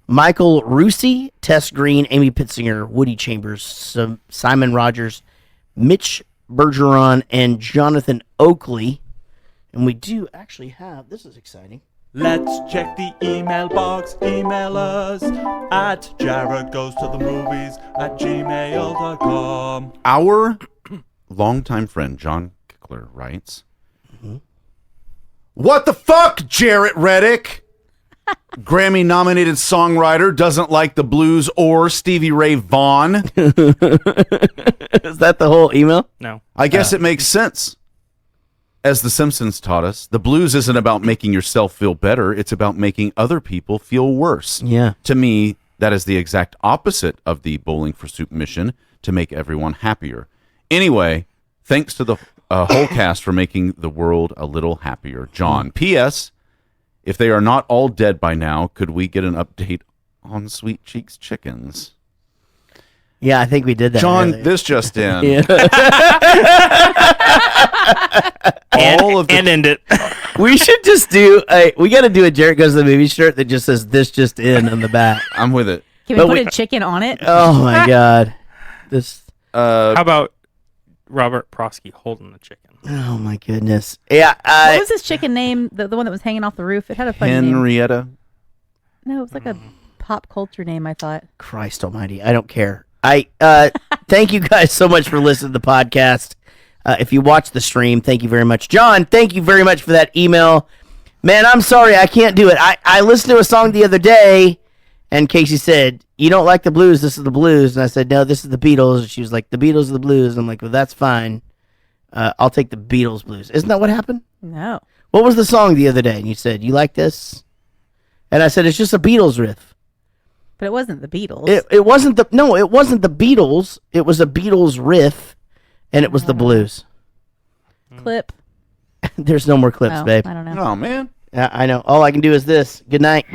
[SPEAKER 3] Michael Rusi, Tess Green, Amy Pitzinger, Woody Chambers, Simon Rogers, Mitch Bergeron, and Jonathan Oakley. And we do actually have, this is exciting.
[SPEAKER 11] Let's check the email box. Email us at jaredgoestothemovies@gmail.com.
[SPEAKER 6] Our longtime friend John Kickler writes, "What the fuck, Jarrett Reddick? Grammy-nominated songwriter doesn't like the blues or Stevie Ray Vaughan."
[SPEAKER 3] Is that the whole email?
[SPEAKER 8] No.
[SPEAKER 6] I guess it makes sense. As The Simpsons taught us, the blues isn't about making yourself feel better. It's about making other people feel worse.
[SPEAKER 3] Yeah.
[SPEAKER 6] To me, that is the exact opposite of the Bowling for Soup mission, to make everyone happier. Anyway, thanks to the whole cast for making the world a little happier. John. P.S. If they are not all dead by now, could we get an update on Sweet Cheeks Chickens?
[SPEAKER 3] Yeah, I think we did that.
[SPEAKER 6] John,
[SPEAKER 3] earlier.
[SPEAKER 6] this just in.
[SPEAKER 3] Yeah.
[SPEAKER 8] And end it.
[SPEAKER 3] We should just do we got to do a Jared Goes to the Movie shirt that just says "This just in" on the back.
[SPEAKER 6] I'm with it.
[SPEAKER 7] Can we put a chicken on it?
[SPEAKER 3] Oh my God! This.
[SPEAKER 8] How about Robert Prosky holding the chicken?
[SPEAKER 3] Oh my goodness! Yeah.
[SPEAKER 7] What was his chicken name? The one that was hanging off the roof. It had a funny name.
[SPEAKER 6] Henrietta.
[SPEAKER 7] No, it was like a pop culture name. I thought.
[SPEAKER 3] Christ Almighty! I don't care. Thank you guys so much for listening to the podcast. If you watch the stream, thank you very much. John, thank you very much for that email. Man, I'm sorry I can't do it. I listened to a song the other day, and Casey said, "You don't like the blues, this is the blues." And I said, "No, this is the Beatles." And she was like, "The Beatles are the blues." And I'm like, "Well, that's fine. I'll take the Beatles blues." Isn't that what happened?
[SPEAKER 7] No.
[SPEAKER 3] What was the song the other day? And you said, "You like this?" And I said, "It's just a Beatles riff."
[SPEAKER 7] But it wasn't the Beatles.
[SPEAKER 3] It wasn't the Beatles. It was a Beatles riff, and it was the blues.
[SPEAKER 7] Clip.
[SPEAKER 3] There's no more clips, babe.
[SPEAKER 7] I don't know.
[SPEAKER 6] Oh man.
[SPEAKER 3] Yeah, I know. All I can do is this. Good night.